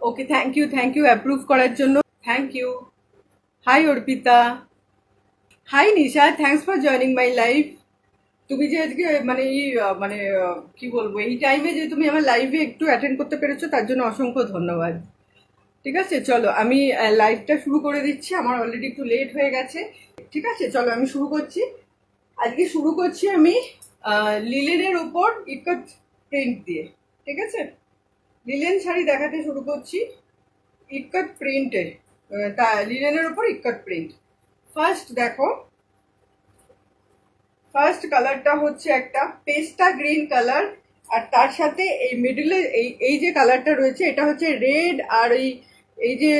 Okay, thank you approve করার জন্য। Thank you. Hi Arpita. Hi Nisha, thanks for joining my life. তুমি যে আজকে মানে কি বলবো, এই টাইমে যে তুমি আমার লাইভে একটু অ্যাটেন্ড করতে পেরেছো তার জন্য অসংখ্য ধন্যবাদ। ঠিক আছে, চলো আমি লাইভটা শুরু করে দিচ্ছি, আমার অলরেডি একটু লেট হয়ে গেছে। ঠিক আছে, চলো আমি শুরু করছি। আজকে শুরু করছি আমি লিলেনের ওপর ইকট প্রিন্ট দিয়ে। ঠিক আছে, লিলেন শাড়ি দেখাতে শুরু করছি ইকট প্রিন্টের। তা লিলেনের ওপর ইকট প্রিন্ট। ফার্স্ট দেখো, ফার্স্ট কালারটা হচ্ছে একটা পেস্টা গ্রিন কালার, আর তার সাথে এই মিডলে এই যে কালারটা রয়েছে এটা হচ্ছে রেড, আর এই এই যে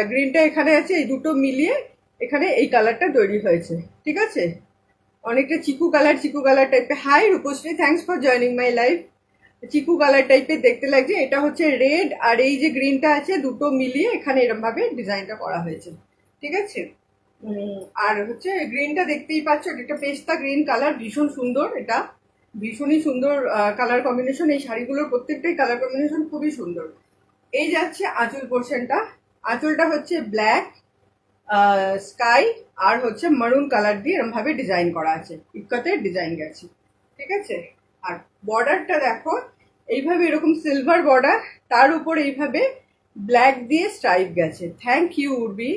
গ্রিনটা এখানে আছে, এই দুটো মিলিয়ে এখানে এই কালারটা তৈরি হয়েছে। ঠিক আছে, অনেকটা চিকু কালার টাইপের। Hi Rupashree, thanks for joining my life. চিকু কালার টাইপের দেখতে লাগছে। এটা হচ্ছে রেড, আর এই যে গ্রিনটা আছে দুটো মিলিয়ে এখানে এরকম ভাবে ডিজাইনটা করা হয়েছে। ঠিক আছে, আর হচ্ছে গ্রিনটা দেখতেই পাচ্ছ, এটা একটা পেস্তা গ্রিন কালার, ভীষণ সুন্দর। এটা ভীষণই সুন্দর কালার কম্বিনেশন। এই শাড়িগুলোর প্রত্যেকটাই কালার কম্বিনেশন খুবই সুন্দর। এই যাচ্ছে আঁচল পোর্শনটা। আঁচলটা হচ্ছে ব্ল্যাক, স্কাই আর হচ্ছে মারুন কালার দিয়ে এরকম ভাবে ডিজাইন করা আছে, ইক্কাতের ডিজাইন গেছে। ঠিক আছে, আর বর্ডারটা দেখো, এইভাবে এরকম সিলভার বর্ডার, তার উপর এইভাবে ব্ল্যাক দিয়ে স্ট্রাইপ গেছে। Thank you Urbi.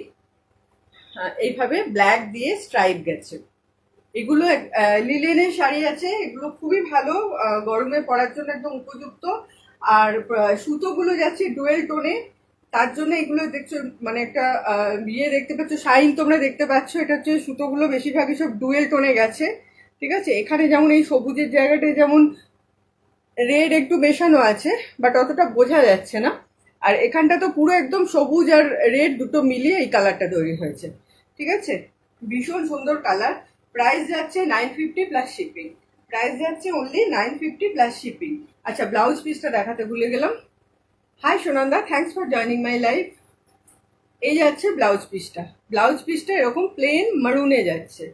এইভাবে ব্ল্যাক দিয়ে স্ট্রাইপ গেছে। এগুলো লিলেনের শাড়ি আছে, এগুলো খুবই ভালো, গরমে পরার জন্য একদম উপযুক্ত। আর সুতোগুলো যাচ্ছে ডুয়েল টোনে, তার জন্য এগুলো দেখছো মানে একটা দেখতে পাচ্ছ, শাইন তোমরা দেখতে পাচ্ছ। এটা হচ্ছে সুতোগুলো বেশিরভাগই সব ডুয়েল টোনে গেছে। ঠিক আছে, এখানে যেমন এই সবুজের জায়গাটায় যেমন রেড একটু মেশানো আছে, বাট অতটা বোঝা যাচ্ছে না। আর এখানটা তো পুরো একদম সবুজ আর রেড দুটো মিলিয়ে এই কালারটা তৈরি হয়েছে। ঠিক আছে, ভীষণ সুন্দর কালার। প্রাইস যাচ্ছে 950 প্লাস শিপিং। প্রাইস যাচ্ছে অনলি 950 প্লাস শিপিং। আচ্ছা, ব্লাউজ পিসটা দেখাতে ভুলে গেলাম। Hi Sunanda, thanks for joining my life. এই যাচ্ছে ব্লাউজ পিসটা। ব্লাউজ পিসটা এরকম প্লেন মারুনে যাচ্ছে।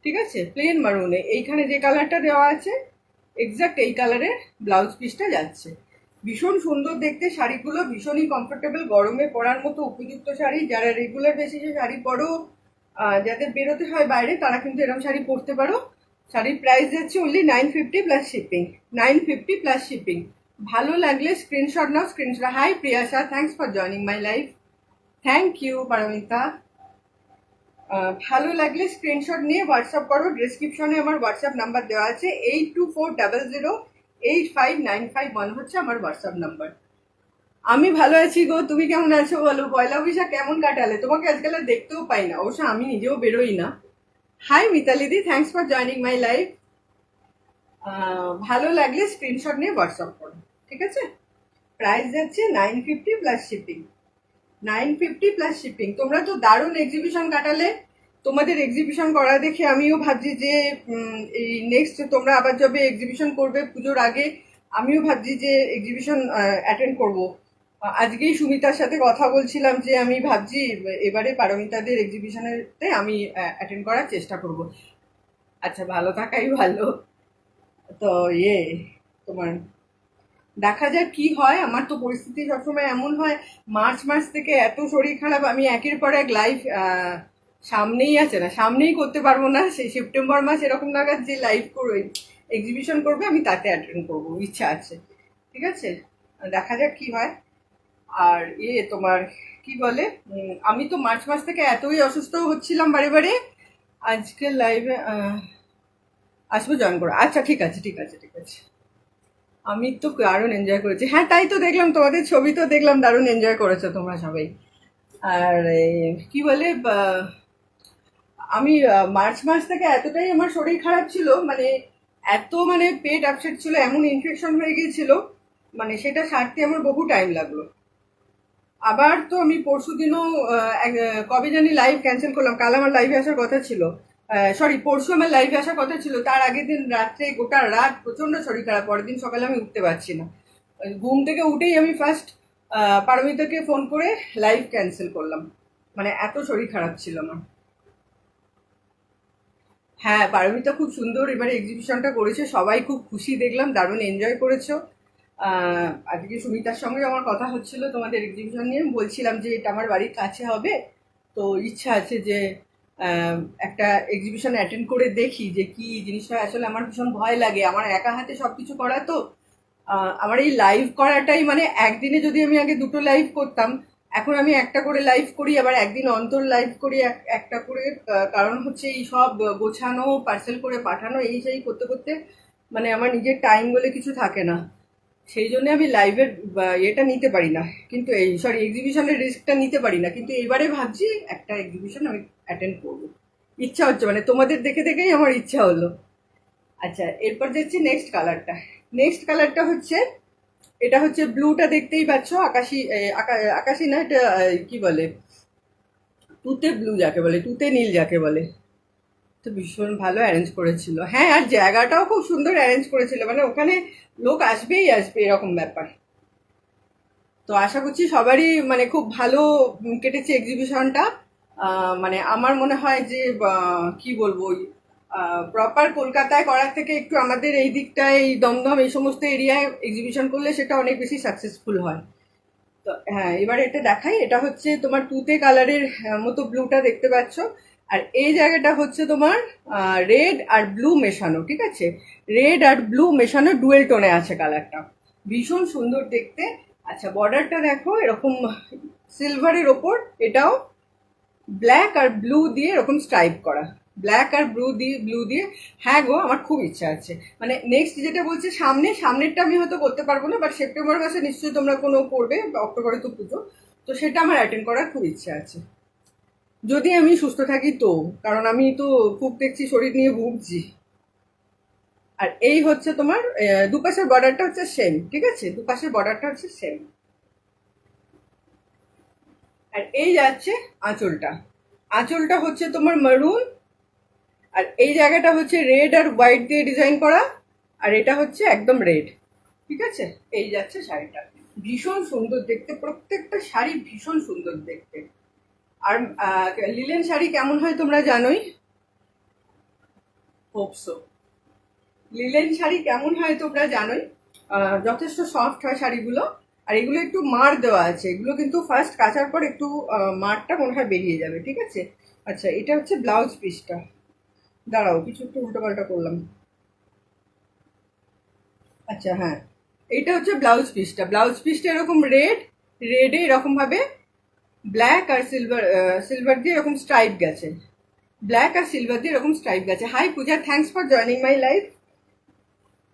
ঠিক আছে, প্লেন মারুনে এইখানে যে কালারটা দেওয়া আছে এক্সাক্ট এই কালারের ব্লাউজ পিসটা যাচ্ছে। ভীষণ সুন্দর দেখতে শাড়িগুলো, ভীষণই কমফোর্টেবল, গরমে পরার মতো উপযুক্ত শাড়ি। যারা রেগুলার বেসিসে শাড়ি পরো, যাদের বেরোতে হয় বাইরে, তারা কিন্তু এরকম শাড়ি পরতে পারো। শাড়ির প্রাইস যাচ্ছে only 950 plus shipping. 950 plus shipping. ভালো লাগলে স্ক্রিনশট নাও, screenshot. Hi Priyasha, thanks for joining my life. Thank you Paramita. ভালো লাগলে স্ক্রিনশট নিয়ে হোয়াটসঅ্যাপ করো। ডিসক্রিপশনে আমার হোয়াটসঅ্যাপ নাম্বার দেওয়া আছে, 8240085951 হচ্ছে আমার হোয়াটসঅ্যাপ নাম্বার। আমি ভালো আছি গো, তুমি কেমন আছো বলো? পয়লা বৈশাখ কেমন কাটালে? তোমাকে আজকাল আর দেখতেও পাই না, অবশ্য আমি নিজেও বেরোই না। হাই মিতালিদি, thanks for joining my life. ভালো লাগলে স্ক্রিনশট নিয়ে হোয়াটসঅ্যাপ করো। ঠিক আছে, প্রাইস যাচ্ছে 950 প্লাস শিপিং। 950 plus shipping. তোমরা তো দারুণ এক্সিবিশন কাটালে। তোমাদের এক্সিবিশন করা দেখে আমিও ভাবছি যে এই নেক্সট তোমরা আবার যবে এক্সিবিশন করবে পুজোর আগে, আমিও ভাবছি যে এক্সিবিশন অ্যাটেন্ড করব। আজকেই সুমিতার সাথে কথা বলছিলাম যে আমি ভাবছি এবারে পারমিতাদের এক্সিবিশনেতে আমি অ্যাটেন্ড করার চেষ্টা করব। আচ্ছা, ভালো থাকাই ভালো। তো তোমার দেখা যাক কি হয়। আমার তো পরিস্থিতি সবসময় এমন হয়, মার্চ মাস থেকে এত শরীর খারাপ, আমি একের পর এক লাইভ সামনেই আছে না, সামনেই করতে পারবো না। সেই সেপ্টেম্বর মাস এরকম নাগাদ যে লাইভ করবে, এক্সিবিশন করবে, আমি তাতে অ্যাটেন্ড করবো, ইচ্ছা আছে। ঠিক আছে, দেখা যাক কি হয়। আর তোমার কি বলে, আমি তো মার্চ মাস থেকে এতই অসুস্থ হচ্ছিলাম বারে বারে। আজকে লাইভে আসবো, জয়েন করো। আচ্ছা, ঠিক আছে ঠিক আছে ঠিক আছে। আমি তো দারুণ এনজয় করেছি। হ্যাঁ, তাই তো দেখলাম, তোমাদের ছবি তো দেখলাম, দারুণ এনজয় করেছো তোমরা সবাই। আর কি বলে, আমি মার্চ মাস থেকে এতটাই আমার শরীর খারাপ ছিল, মানে এত মানে পেট আপসেট ছিল, এমন ইনফেকশন হয়ে গিয়েছিল, মানে সেটা সারতে আমার বহু টাইম লাগলো। আবার তো আমি পরশু দিনও কবে জানি লাইভ ক্যান্সেল করলাম। কাল আমার লাইভে আসার কথা ছিল, সরি পরশু আমার লাইভে আসার কথা ছিল, তার আগের দিন রাত্রে গোটা রাত প্রচন্ড শরীর খারাপ, পরের দিন সকালে আমি উঠতে পারছি না। ঘুম থেকে উঠেই আমি ফার্স্ট পারমিতাকে ফোন করে লাইভ ক্যান্সেল করলাম, মানে এত শরীর খারাপ ছিল আমার। হ্যাঁ, পারমিতা খুব সুন্দর এবারে এক্সিবিশনটা করেছে, সবাই খুব খুশি দেখলাম, দারুণ এনজয় করেছো। আজকে সুমিতার সঙ্গে আমার কথা হচ্ছিল তোমাদের এক্সিবিশন নিয়ে, বলছিলাম যে এটা আমার বাড়ির কাছে হবে, তো ইচ্ছা আছে যে আহ, একটা এক্সিবিশন অ্যাটেন্ড করে দেখি যে কি জিনিসটা। আসলে আমার ভীষণ ভয় লাগে, আমার একা হাতে সবকিছু করা তো। আমার এই লাইভ করাটাই মানে একদিনে যদি আমি আগে দুটো লাইভ করতাম, এখন আমি একটা করে লাইভ করি, আবার একদিন অন্তর লাইভ করি একটা করে। কারণ হচ্ছে এই সব গোছানো, পার্সেল করে পাঠানো, এই সেই করতে করতে মানে আমার নিজের টাইম বলে কিছু থাকে না। সেই জন্য আমি লাইভের এটা নিতে পারি না, কিন্তু এই সরি এক্সিবিশনের রিস্কটা নিতে পারি না। কিন্তু এবারে ভাবছি একটা এক্সিবিশন আমি অ্যাটেন্ড করবো, ইচ্ছা হচ্ছে, মানে তোমাদের দেখে দেখেই আমার ইচ্ছা হলো। আচ্ছা, এরপর যাচ্ছি নেক্সট কালারটা। নেক্সট কালারটা হচ্ছে, এটা হচ্ছে ব্লুটা, দেখতেই পাচ্ছ, আকাশি আকাশি না, এটা কি বলে, তুতে ব্লু যাকে বলে, তুতে নীল যাকে বলে। তো ভীষণ ভালো অ্যারেঞ্জ করেছিল, হ্যাঁ, আর জায়গাটাও খুব সুন্দর অ্যারেঞ্জ করেছিল, মানে ওখানে লোক আসবেই আসবে এরকম ব্যাপার। তো আশা করছি সবারই মানে খুব ভালো কেটেছে এক্সিবিশনটা। মানে আমার মনে হয় যে কি বলবো, প্রপার কলকাতায় করার থেকে একটু আমাদের এই দিকটায়, এই দমদম এই সমস্ত এরিয়ায় এক্সিবিশন করলে সেটা অনেক বেশি সাকসেসফুল হয়। তো হ্যাঁ, এবার এটা দেখাই। এটা হচ্ছে তোমার তুতে কালারের মতো ব্লুটা দেখতে পাচ্ছ, আর এই জায়গাটা হচ্ছে তোমার রেড আর ব্লু মেশানো, ঠিক আছে, রেড আর ব্লু মেশানো ডুয়েল টোনে আছে কালারটা, ভীষণ সুন্দর দেখতে। আচ্ছা, বর্ডারটা দেখো এরকম সিলভারের ওপর, এটাও ব্ল্যাক আর ব্লু দিয়ে এরকম স্ট্রাইপ করা, ব্ল্যাক আর ব্লু দিয়ে। হ্যাঁ গো, আমার খুব ইচ্ছা আছে, মানে নেক্সট যেটা বলছে সামনেরটা আমি হয়তো করতে পারবো না, বাট সেপ্টেম্বর মাসে নিশ্চয়ই তোমরা কোনো করবে, অক্টোবরে তো পুজো, তো সেটা আমার অ্যাটেন্ড করার খুব ইচ্ছা আছে, যদি আমি সুস্থ থাকি তো। কারণ আমি তো খুব দেখছি শরীর নিয়ে ভুগছি। আর এই হচ্ছে তোমার দুপাশের বর্ডারটা হচ্ছে সেম, ঠিক আছে, দুপাশের বর্ডারটা হচ্ছে সেম। আর এই যাচ্ছে আঁচলটা, আঁচলটা হচ্ছে তোমার মারুন, আর এই জায়গাটা হচ্ছে রেড আর হোয়াইট দিয়ে ডিজাইন করা, আর এটা হচ্ছে একদম রেড, ঠিক আছে। এই যাচ্ছে শাড়িটা, ভীষণ সুন্দর দেখতে, প্রত্যেকটা শাড়ি ভীষণ সুন্দর দেখতে। আর লিলেন শাড়ি কেমন হয় তোমরা জানোই, হোপসো। লিলেন শাড়ি কেমন হয় তোমরা জানোই, যথেষ্ট সফট হয় শাড়িগুলো। আর এগুলো একটু মার দেওয়া আছে, এগুলো কিন্তু ফার্স্ট কাচার পর একটু মারটা মনে হয় বেরিয়ে যাবে, ঠিক আছে। আচ্ছা, এটা হচ্ছে ব্লাউজ পিসটা, দাঁড়াও কিছু একটু উল্টো পাল্টা করলাম। আচ্ছা হ্যাঁ, এইটা হচ্ছে ব্লাউজ পিসটা এরকম রেডে এরকম ভাবে ব্ল্যাক আর সিলভার দিয়ে এরকম স্ট্রাইপ গেছে, ব্ল্যাক আর সিলভার দিয়ে এরকম স্ট্রাইপ গেছে। Hi Puja, thanks for joining my life.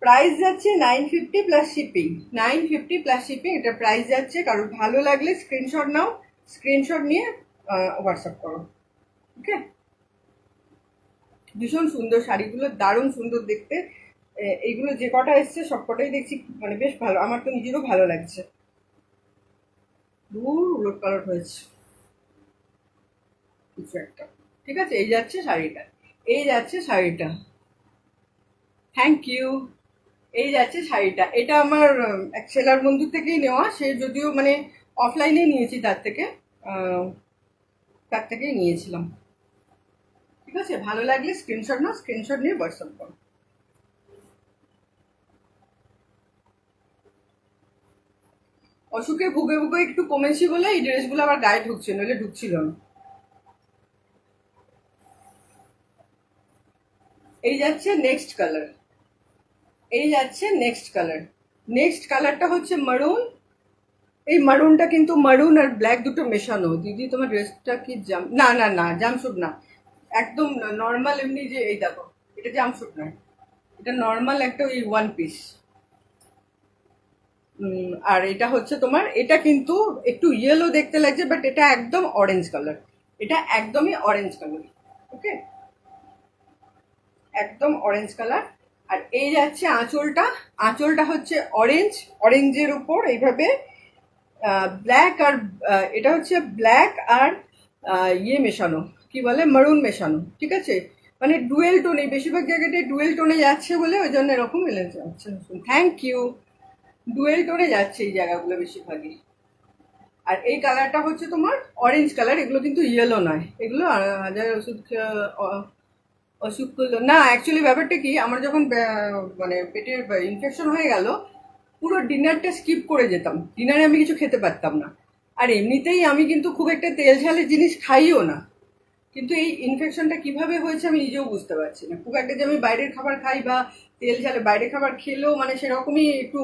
Price যাচ্ছে 950 প্লাস শিপিং, 950 প্লাস শিপিং, এটা প্রাইস যাচ্ছে। কারোর ভালো লাগলে স্ক্রিনশট নাও, স্ক্রিনশট নিয়ে হোয়াটসঅ্যাপ করো, ওকে। ভীষণ সুন্দর শাড়িগুলো, দারুণ সুন্দর দেখতে। এইগুলো যে কটা এসছে সব কটাই দেখছি মানে বেশ ভালো, আমার তো নিজেরও ভালো লাগছে। দূর উলট পালট হয়েছে কিছু একটা, ঠিক আছে। এই যাচ্ছে শাড়িটা, এই যাচ্ছে শাড়িটা, থ্যাংক ইউ। এই যাচ্ছে শাড়িটা, এটা আমার এক সেলার বন্ধু থেকেই নেওয়া, সে যদিও মানে অফলাইনে নিয়েছি আহ, তার থেকেই নিয়েছিলাম, ঠিক আছে। ভালো লাগলে স্ক্রিনশট নাও, স্ক্রিনশট নিয়ে হোয়াটসঅ্যাপ করো। অসুখে ভুগে ভুগে একটু কমেছি বলে এই ড্রেসগুলো আবার গায়ে ঢুকছে, নইলে ঢুকছিল না। এই যাচ্ছে নেক্সট কালার, এই যাচ্ছে নেক্সট কালার। নেক্সট কালারটা হচ্ছে মারুন। এই মারুনটা কিন্তু মারুন আর ব্ল্যাক দুটো মেশানো। দিদি তোমার ড্রেসটা কি না না না, জামশুট না, একদম নর্মাল এমনি, যে এই দেখো, এটা জামশুট নয়, এটা নর্মাল একটা ওই ওয়ান পিস। আর এটা হচ্ছে তোমার, এটা কিন্তু একটু ইয়েলো দেখতে লাগছে, বাট এটা একদম অরেঞ্জ কালার, এটা একদমই অরেঞ্জ কালার, ওকে, একদম অরেঞ্জ কালার। আর এই যাচ্ছে আঁচলটা, আঁচলটা হচ্ছে অরেঞ্জের উপর এইভাবে ব্ল্যাক আর এটা হচ্ছে ব্ল্যাক আর ইয়ে মেশানো, কি বলে, মারুন মেশানো, ঠিক আছে। মানে ডুয়েল টোনে, বেশিরভাগ জায়গাতে ডুয়েল টোনে যাচ্ছে বলে ওই জন্য এরকম এলেছে। আচ্ছা, থ্যাংক ইউ। ডুয়েল টোনে যাচ্ছে এই জায়গাগুলো বেশিরভাগই। আর এই কালারটা হচ্ছে তোমার অরেঞ্জ কালার, এগুলো কিন্তু ইয়েলো নয়, এগুলো হাজার ওষুধ অসুখ করলো না। অ্যাকচুয়ালি ব্যাপারটা কি, আমার যখন মানে পেটের ইনফেকশন হয়ে গেল, পুরো ডিনারটা স্কিপ করে যেতাম, ডিনারে আমি কিছু খেতে পারতাম না। আর এমনিতেই আমি কিন্তু খুব একটা তেল ঝালের জিনিস খাইও না, কিন্তু এই ইনফেকশনটা কিভাবে হয়েছে আমি নিজেও বুঝতে পারছি না। খুব একটা যে আমি বাইরের খাবার খাই বা তেল ঝালে বাইরের খাবার খেলেও মানে সেরকমই একটু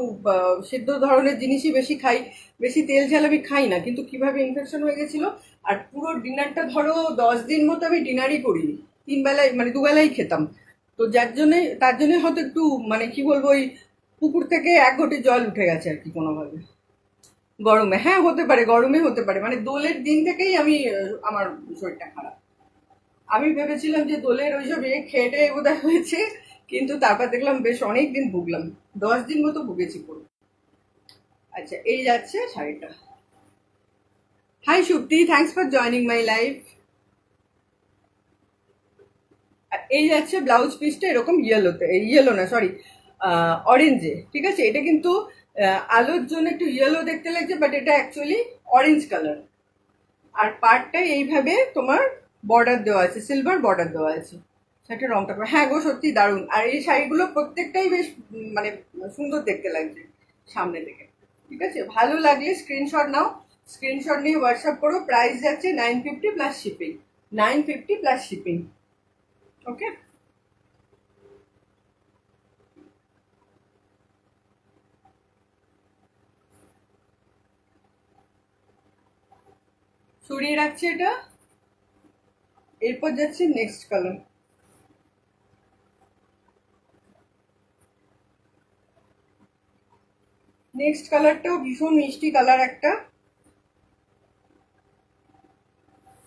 সেদ্ধ ধরনের জিনিসই বেশি খাই, বেশি তেল ঝাল আমি খাই না, কিন্তু কিভাবে ইনফেকশন হয়ে গেছিল। আর পুরো ডিনারটা ধরো 10 দিন মতো আমি ডিনারই করিনি, 3 বেলায় মানে 2 বেলাই খেতাম। তো যার জন্যে তার জন্যই হয়তো একটু মানে কি বলবো, ওই পুকুর থেকে 1 ঘটি জল উঠে গেছে আর কি কোনোভাবে। গরমে, হ্যাঁ হতে পারে, গরমে হতে পারে, মানে দোলের দিন থেকেই আমি আমার শরীরটা খারাপ। আমি ভেবেছিলাম যে দোলের ওইসব খেয়ে টেয়ে বোধহয় হয়েছে, কিন্তু তারপর দেখলাম বেশ অনেক দিন ভুগলাম, 10 দিন মতো ভুগেছি পুরো। আচ্ছা, এই যাচ্ছে শাড়িটা। Hi Supti, thanks for joining my life. এই যাচ্ছে ব্লাউজ পিসটা এরকম ইয়েলোতে, ইয়েলো না সরি, অরেঞ্জে। ঠিক আছে, এটা কিন্তু আলোর জন্য একটু ইয়েলো দেখতে লাগছে, বাট এটা অ্যাকচুয়ালি অরেঞ্জ কালার। আর পার্টটাই এইভাবে তোমার বর্ডার দেওয়া আছে, সিলভার বর্ডার দেওয়া আছে। শাড়িটার রংটা হ্যাঁ গো সত্যি দারুণ। আর এই শাড়িগুলো প্রত্যেকটাই বেশ মানে সুন্দর দেখতে লাগছে সামনে থেকে। ঠিক আছে, ভালো লাগলে স্ক্রিনশট নাও, স্ক্রিনশট নিয়ে হোয়াটসঅ্যাপ করো। প্রাইস যাচ্ছে 950 প্লাস শিপিং, 950 প্লাস শিপিং। ওকে, সরিয়ে রাখছি এটা। এরপর যাচ্ছে নেক্সট কালার। নেক্সট কালারটাও ভীষণ মিষ্টি কালার একটা।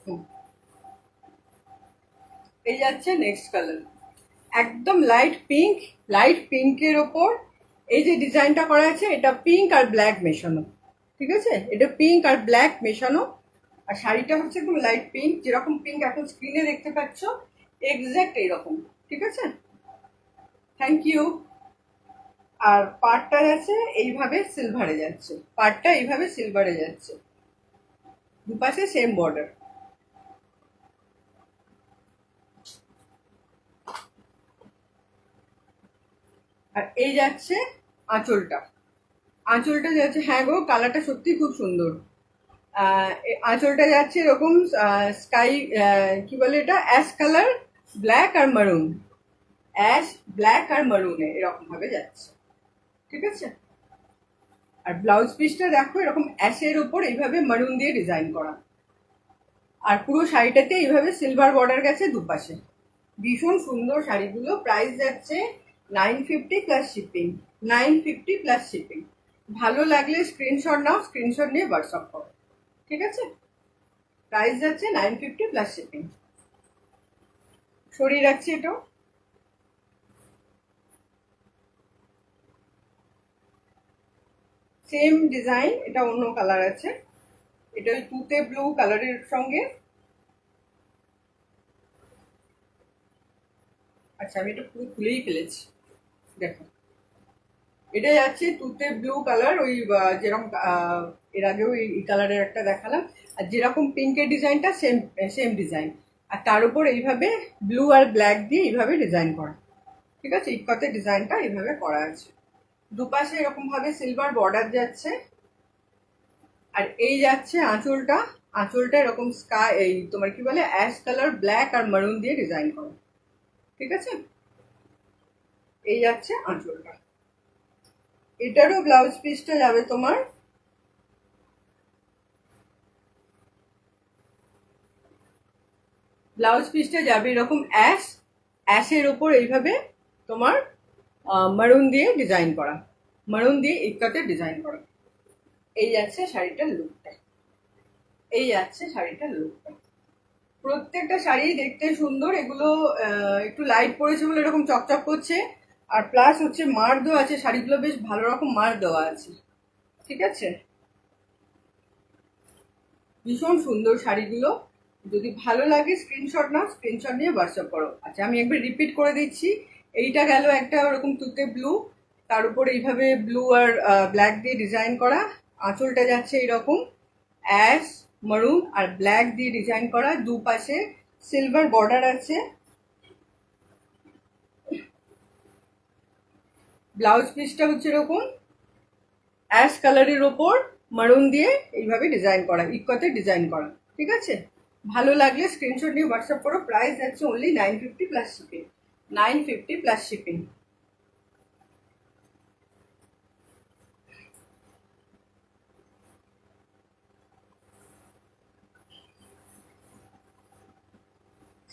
হুম, এই যাচ্ছে নেক্সট কালার, একদম লাইট পিঙ্ক। লাইট পিঙ্কের ওপর এই যে ডিজাইনটা করা আছে, এটা পিঙ্ক আর ব্ল্যাক মেশানো। ঠিক আছে, এটা পিঙ্ক আর ব্ল্যাক মেশানো। আর শাড়িটা হচ্ছে একদম লাইট পিঙ্ক, যেরকম পিঙ্ক এখন স্ক্রিনে দেখতে পাচ্ছ, এক্স্যাক্ট এইরকম। ঠিক আছে, থ্যাংক ইউ। আর পাড়টা যাচ্ছে এইভাবে সিলভারে যাচ্ছে, পাড়টা এইভাবে সিলভারে যাচ্ছে, দুপাশে সেম বর্ডার। আর এই যাচ্ছে আঁচলটা। আঁচলটা যাচ্ছে, হ্যাঁ গো কালারটা সত্যি খুব সুন্দর। আঁচলটা যাচ্ছে এরকম স্কাই, কি বলে এটা, অ্যাশ কালার, ব্ল্যাক আর মারুন, অ্যাশ ব্ল্যাক আর মারুনে এরকম ভাবে যাচ্ছে। ঠিক আছে, আর ব্লাউজ পিসটা দেখো এরকম অ্যাশের ওপর এইভাবে মারুন দিয়ে ডিজাইন করা। আর পুরো শাড়িটাতে এইভাবে সিলভার বর্ডার গেছে দুপাশে। ভীষণ সুন্দর শাড়িগুলো। প্রাইস যাচ্ছে 950 প্লাস শিপিং, 950 প্লাস শিপিং। ভালো লাগলে স্ক্রিনশট নাও, স্ক্রিনশট নিয়ে হোয়াটসঅ্যাপ করো। ঠিক আছে, প্রাইস যাচ্ছে 950 প্লাস শিপিং। সরিয়ে রাখছি এটাও। সেম ডিজাইন, এটা অন্য কালার আছে, এটা ওই তুতে ব্লু কালারের সঙ্গে। আচ্ছা, আমি এটা পুরো খুলেই ফেলেছি, দেখো। এটা যাচ্ছে তুতে ব্লু কালার, ওই যেরকম এর আগেও এই কালারের একটা দেখালাম। আর যেরকম পিঙ্কের ডিজাইনটা সেম, সেম ডিজাইন। আর তার উপর এইভাবে ব্লু আর ব্ল্যাক দিয়ে এইভাবে ডিজাইন করা। ঠিক আছে, ইকতে ডিজাইনটা এইভাবে করা আছে, দুপাশে এরকম ভাবে সিলভার বর্ডার যাচ্ছে। আর এই যাচ্ছে আঁচলটা। আঁচলটা এরকম স্কাই, এই তোমার কি বলে, অ্যাশ কালার, ব্ল্যাক আর মারুন দিয়ে ডিজাইন করা। ঠিক আছে, এই যাচ্ছে আঁচলটা। এটারও ব্লাউজ পিসটা যাবে তোমার, ব্লাউজ পিসটা যাবে এরকম অ্যাশ, অ্যাশের ওপর এইভাবে তোমার মারুন দিয়ে ডিজাইন করা, মারুন দিয়ে ইক্কাতে ডিজাইন করা। এই যাচ্ছে শাড়িটার লুকটা, এই যাচ্ছে শাড়িটার লুকটা। প্রত্যেকটা শাড়ি দেখতে সুন্দর। এগুলো একটু লাইট পড়েছে বলে এরকম চকচক করছে। আর প্লাস হচ্ছে মার দেওয়া আছে, শাড়িগুলো বেশ ভালো রকম মার দেওয়া আছে। ঠিক আছে, ভীষণ সুন্দর শাড়িগুলো। যদি ভালো লাগে স্ক্রিনশট নাও, স্ক্রিনশট নিয়ে হোয়াটসঅ্যাপ করো। আচ্ছা, আমি একবার রিপিট করে দিচ্ছি। এইটা গেল একটা ওরকম তুতে ব্লু, তার উপর এইভাবে ব্লু আর ব্ল্যাক দিয়ে ডিজাইন করা। আঁচলটা যাচ্ছে এরকম অ্যাশ, মারুন আর ব্ল্যাক দিয়ে ডিজাইন করা, দুপাশে সিলভার বর্ডার আছে। ব্লাউজ পিসটা হচ্ছে এরকম, অ্যাশ কালারের ওপর মারুন দিয়ে এইভাবে ডিজাইন করা, ইকোতে ডিজাইন করা। ঠিক আছে, ভালো লাগলে স্ক্রিনশট নিয়ে হোয়াটসঅ্যাপ করো। প্রাইস যাচ্ছে only 950 plus shipping. 950 plus shipping.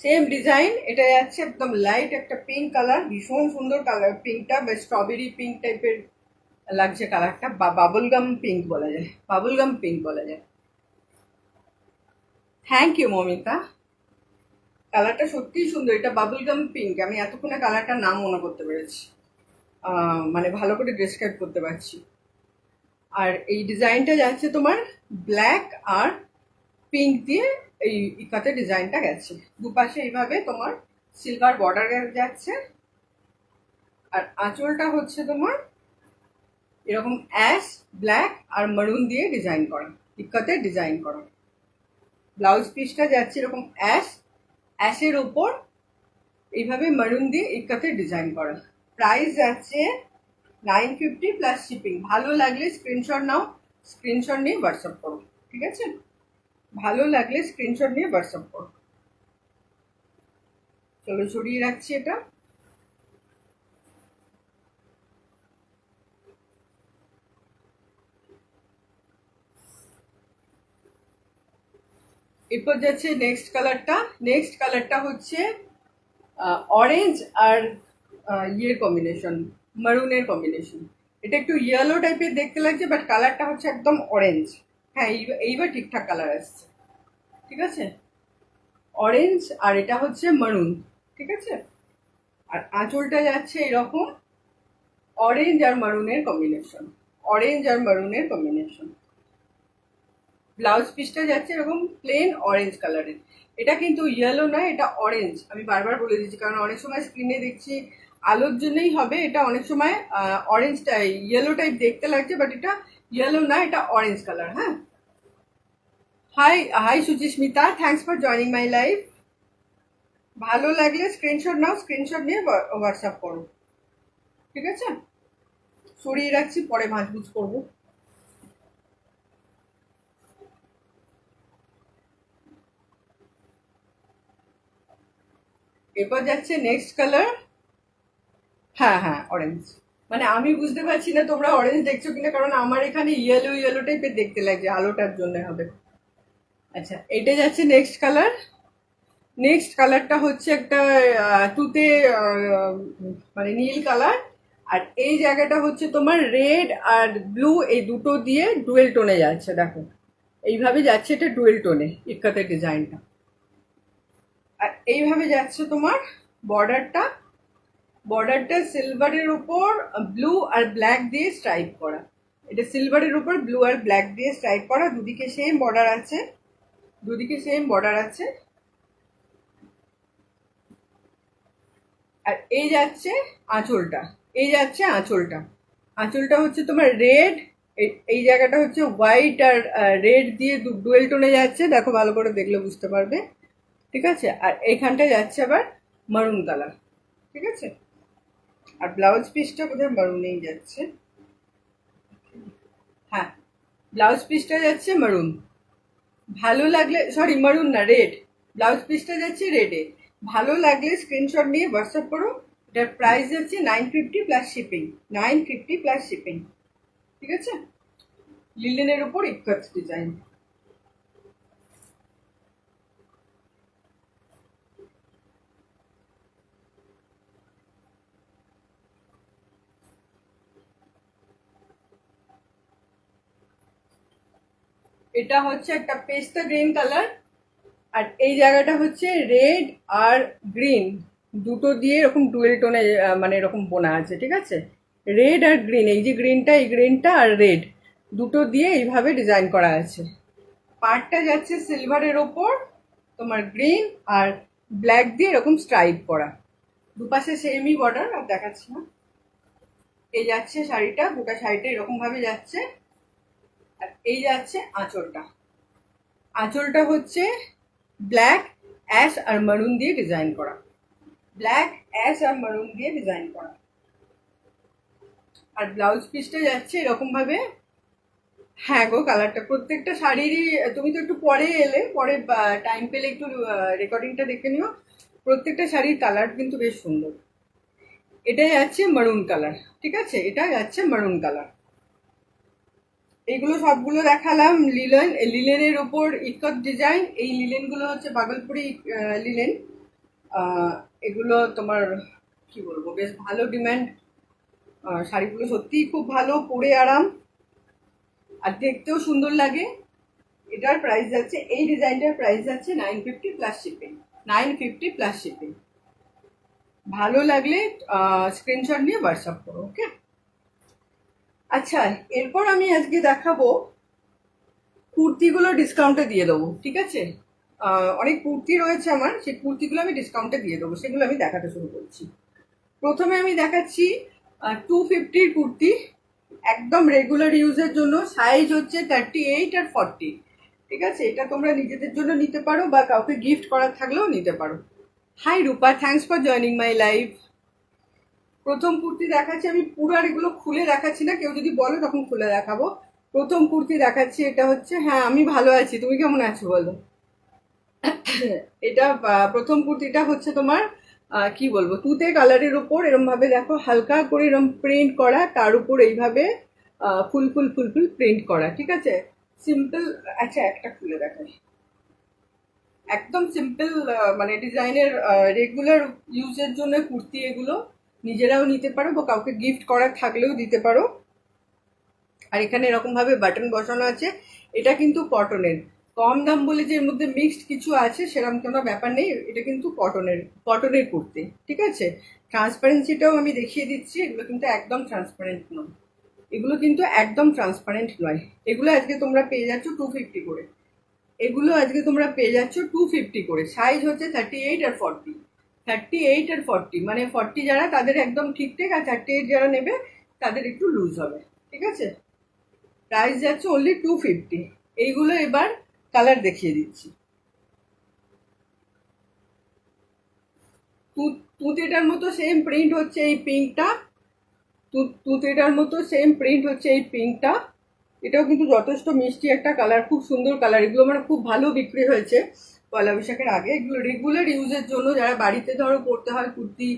Same design, এটা যাচ্ছে একদম লাইট একটা পিঙ্ক কালার, ভীষণ সুন্দর কালার পিঙ্কটা, বা স্ট্রবেরি পিঙ্ক টাইপের লাগছে কালারটা, বা বাবল গাম পিঙ্ক বলা যায়, বাবল গাম পিঙ্ক বলা যায়। থ্যাংক ইউ মমিতা, কালারটা সত্যিই সুন্দর। এটা বাবল গাম পিঙ্ক, আমি এতক্ষণে কালারটার নাম মনে করতে পেরেছি, মানে ভালো করে ডেসক্রাইব করতে পারছি। আর এই ডিজাইনটা যাচ্ছে তোমার ব্ল্যাক আর পিঙ্ক দিয়ে এই ইকাতে ডিজাইনটা গেছে, দুপাশে এইভাবে তোমার সিলভার বর্ডার যাচ্ছে। আর আঁচলটা হচ্ছে তোমার এরকম অ্যাশ, ব্ল্যাক আর মারুন দিয়ে ডিজাইন করা, ইকাতে ডিজাইন করা। ব্লাউজ পিসটা যাচ্ছে এরকম অ্যাশের ওপর এইভাবে মারুন দিয়ে ইকাতে ডিজাইন করা। প্রাইস যাচ্ছে 950 প্লাস শিপিং। ভালো লাগলে স্ক্রিনশট নাও, স্ক্রিনশট নিয়ে হোয়াটসঅ্যাপ করো। ঠিক আছে, ভালো লাগলে স্ক্রিনশট নিয়ে হোয়াটসঅ্যাপ করো। চলো সরিয়ে রাখছি এটা। এরপর যাচ্ছে নেক্সট কালারটা। নেক্সট কালারটা হচ্ছে অরেঞ্জ আর ইয়ের কম্বিনেশন, মারুনের কম্বিনেশন। এটা একটু ইয়েলো টাইপের দেখতে লাগছে, বাট কালারটা হচ্ছে একদম অরেঞ্জ। হ্যাঁ, এইবার ঠিকঠাক কালার আসছে। ঠিক আছে, অরেঞ্জ আর এটা হচ্ছে মারুন। ঠিক আছে, আর আঁচলটা যাচ্ছে এরকম অরেঞ্জ আর মারুনের কম্বিনেশন, অরেঞ্জ আর মারুনের কম্বিনেশন। ব্লাউজ পিসটা যাচ্ছে এরকম প্লেন অরেঞ্জ কালারের। এটা কিন্তু ইয়েলো নয়, এটা অরেঞ্জ। আমি বারবার বলে দিচ্ছি, কারণ অনেক সময় স্ক্রিনে দেখছি আলোর জন্যই হবে, এটা অনেক সময় অরেঞ্জ টাইপ, ইয়েলো টাইপ দেখতে লাগছে, বাট এটা ইয়েলো না, এটা অরেঞ্জ কালার। হ্যাঁ, high high Suchismita, thanks for joining my life. ভালো লাগলে স্ক্রিনশট নাও, স্ক্রিনশট নিয়ে হোয়াটসঅ্যাপ করো। ঠিক আছে, সরিয়ে রাখছি, পরে ভাঁজভুজ করবো। এরপর যাচ্ছে নেক্সট কালার। হ্যাঁ হ্যাঁ, অরেঞ্জ। মানে আমি বুঝতে পারছি না তোমরা অরেঞ্জ দেখছো কিনা, কারণ আমার এখানে ইয়েলো ইয়েলো টাইপের দেখতে লাগছে, আলোটার জন্য হবে। আচ্ছা, এটা যাচ্ছে নেক্সট কালার। নেক্সট কালারটা হচ্ছে একটা তুতে, মানে নীল কালার। আর এই জায়গাটা হচ্ছে তোমার রেড আর ব্লু, এই দুটো দিয়ে ডুয়েল টোনে যাচ্ছে। দেখো এইভাবে যাচ্ছে, এটা ডুয়েল টোনে ইক্কাতের ডিজাইনটা। আর এইভাবে যাচ্ছে তোমার বর্ডারটা। বর্ডারটা সিলভারের উপর ব্লু আর ব্ল্যাক দিয়ে স্ট্রাইপ করা। এটা সিলভারের উপর ব্লু আর ব্ল্যাক দিয়ে স্ট্রাইপ করা, দুদিকে সেম বর্ডার আছে, দুদিকে সেম বর্ডার আছে। আর এই যাচ্ছে আঁচলটা, এই যাচ্ছে আঁচলটা। আঁচলটা হচ্ছে তোমার রেড, এই জায়গাটা হচ্ছে হোয়াইট আর রেড দিয়ে ডুয়েল টোনে যাচ্ছে। দেখো ভালো করে দেখলে বুঝতে পারবে। ঠিক আছে, আর এইখানটা যাচ্ছে আবার মারুন কালার। ঠিক আছে, আর ব্লাউজ পিসটা বোধহয় মারুনেই যাচ্ছে। হ্যাঁ, ব্লাউজ পিসটা যাচ্ছে মারুন। ভালো লাগলে, সরি মারুন না, রেড। ব্লাউজ পিসটা যাচ্ছে রেডে। ভালো লাগলে স্ক্রিনশট নিয়ে হোয়াটসঅ্যাপ করো। এটার প্রাইস যাচ্ছে 950 প্লাস শিপিং। 950 plus shipping. ঠিক আছে, লিলেনের উপর ইক্কাত ডিজাইন। এটা হচ্ছে একটা পেস্তা গ্রিন কালার, আর এই জায়গাটা হচ্ছে রেড আর গ্রিন দুটো দিয়ে এরকম ডুয়েল টোনে, মানে এরকম বোনা আছে। ঠিক আছে, রেড আর গ্রিন, এই যে গ্রিনটা, এই গ্রিনটা আর রেড দুটো দিয়ে এইভাবে ডিজাইন করা আছে। পার্টটা যাচ্ছে সিলভারের ওপর তোমার গ্রিন আর ব্ল্যাক দিয়ে এরকম স্ট্রাইপ করা, দুপাশে সেমই বর্ডার। আর দেখাচ্ছি না, এই যাচ্ছে শাড়িটা, গোটা শাড়িটা এরকম ভাবে যাচ্ছে। আর এই যাচ্ছে আঁচলটা। আঁচলটা হচ্ছে ব্ল্যাক, অ্যাশ আর মারুন দিয়ে ডিজাইন করা, ব্ল্যাক, অ্যাশ আর মারুন দিয়ে ডিজাইন করা। আর ব্লাউজ পিসটা যাচ্ছে এরকম ভাবে হ্যাঁ গো, কালারটা প্রত্যেকটা শাড়িরই, তুমি তো একটু পরে এলে, পরে টাইম পেলে একটু রেকর্ডিংটা দেখে নিও। প্রত্যেকটা শাড়ির কালার কিন্তু বেশ সুন্দর। এটাই আছে মারুন কালার, ঠিক আছে, এটাই আছে মারুন কালার। এইগুলো সবগুলো দেখালাম লিলেন, লিলেনের ওপর ইকত ডিজাইন। এই লিলেনগুলো হচ্ছে বাগলপুরি লিলেন। আহ, এগুলো তোমার কি বলবো, বেশ ভালো ডিমান্ড। শাড়িগুলো সত্যিই খুব ভালো, পরে আরাম, আর দেখতেও সুন্দর লাগে। এটার প্রাইস যাচ্ছে, এই ডিজাইনটার প্রাইস যাচ্ছে 950 প্লাস শিপিং। 950 plus shipping. ভালো লাগলে স্ক্রিনশট নিয়ে হোয়াটসঅ্যাপ করো, ওকে। আচ্ছা, এরপর আমি আজকে দেখাবো কুর্তিগুলো ডিসকাউন্টে দিয়ে দেবো, ঠিক আছে। অনেক কুর্তি রয়েছে আমার, সেই কুর্তিগুলো আমি ডিসকাউন্টে দিয়ে দেবো, সেগুলো আমি দেখাতে শুরু করছি। প্রথমে আমি দেখাচ্ছি 250-র কুর্তি, একদম রেগুলার ইউজের জন্য। সাইজ হচ্ছে 38 আর 40, ঠিক আছে। এটা তোমরা নিজেদের জন্য নিতে পারো বা কাউকে গিফট করার থাকলেও নিতে পারো। Hi Rupa, thanks for joining my live. প্রথম কুর্তি দেখাচ্ছি আমি, পুরো আর এগুলো খুলে দেখাচ্ছি না, কেউ যদি বলো তখন খুলে দেখাবো। প্রথম কুর্তি দেখাচ্ছি, এটা হচ্ছে, হ্যাঁ আমি ভালো আছি, তুমি কেমন আছো বলো। এটা প্রথম কুর্তিটা হচ্ছে তোমার কি বলবো, তুতে কালারের উপর এরম ভাবে দেখো হালকা করে এরম প্রিন্ট করা, তার উপর এইভাবে ফুল ফুল ফুল ফুল প্রিন্ট করা, ঠিক আছে। সিম্পল। আচ্ছা, একটা খুলে দেখাই। একদম সিম্পল, মানে ডিজাইনের, রেগুলার ইউজের জন্য কুর্তি এগুলো। নিজেরাও নিতে পারো বা কাউকে গিফট করার থাকলেও দিতে পারো। আর এখানে এরকম ভাবে বাটন বসানো আছে। এটা কিন্তু কটনের। কম দাম বলে যে এর মধ্যে মিক্সড কিছু আছে সেরকম কোনো ব্যাপার নেই, এটা কিন্তু কটনের, কটনের কুর্তি, ঠিক আছে। ট্রান্সপারেন্সিটাও আমি দেখিয়ে দিচ্ছি, এগুলো কিন্তু একদম ট্রান্সপারেন্ট নয়। এগুলো কিন্তু একদম ট্রান্সপারেন্ট নয়। এগুলো আজকে তোমরা পেয়ে যাচ্ছ 250 করে। এগুলো আজকে তোমরা পেয়ে যাচ্ছ 250 করে। সাইজ হচ্ছে 38 আর 40। 38 আর 40 মানে 40 যারা তাদের একদম ঠিকঠাক, আর 38 যারা নেবে তাদের একটু লুজ হবে, ঠিক আছে। প্রাইস যাচ্ছে অনলি 250। এইগুলো এবার কালার দেখিয়ে দিচ্ছি। তুঁতেটার মতো সেম প্রিন্ট হচ্ছে এই পিঙ্কটা। তুঁতেটার মতো সেম প্রিন্ট হচ্ছে এই পিঙ্কটা। এটাও কিন্তু যথেষ্ট মিষ্টি একটা কালার, খুব সুন্দর কালার। এগুলো মানে খুব ভালো বিক্রি হয়েছে পয়লা বৈশাখের আগে। এগুলো রেগুলার ইউজের জন্য, যারা বাড়িতে ধরো পড়তে হয় কুর্তি,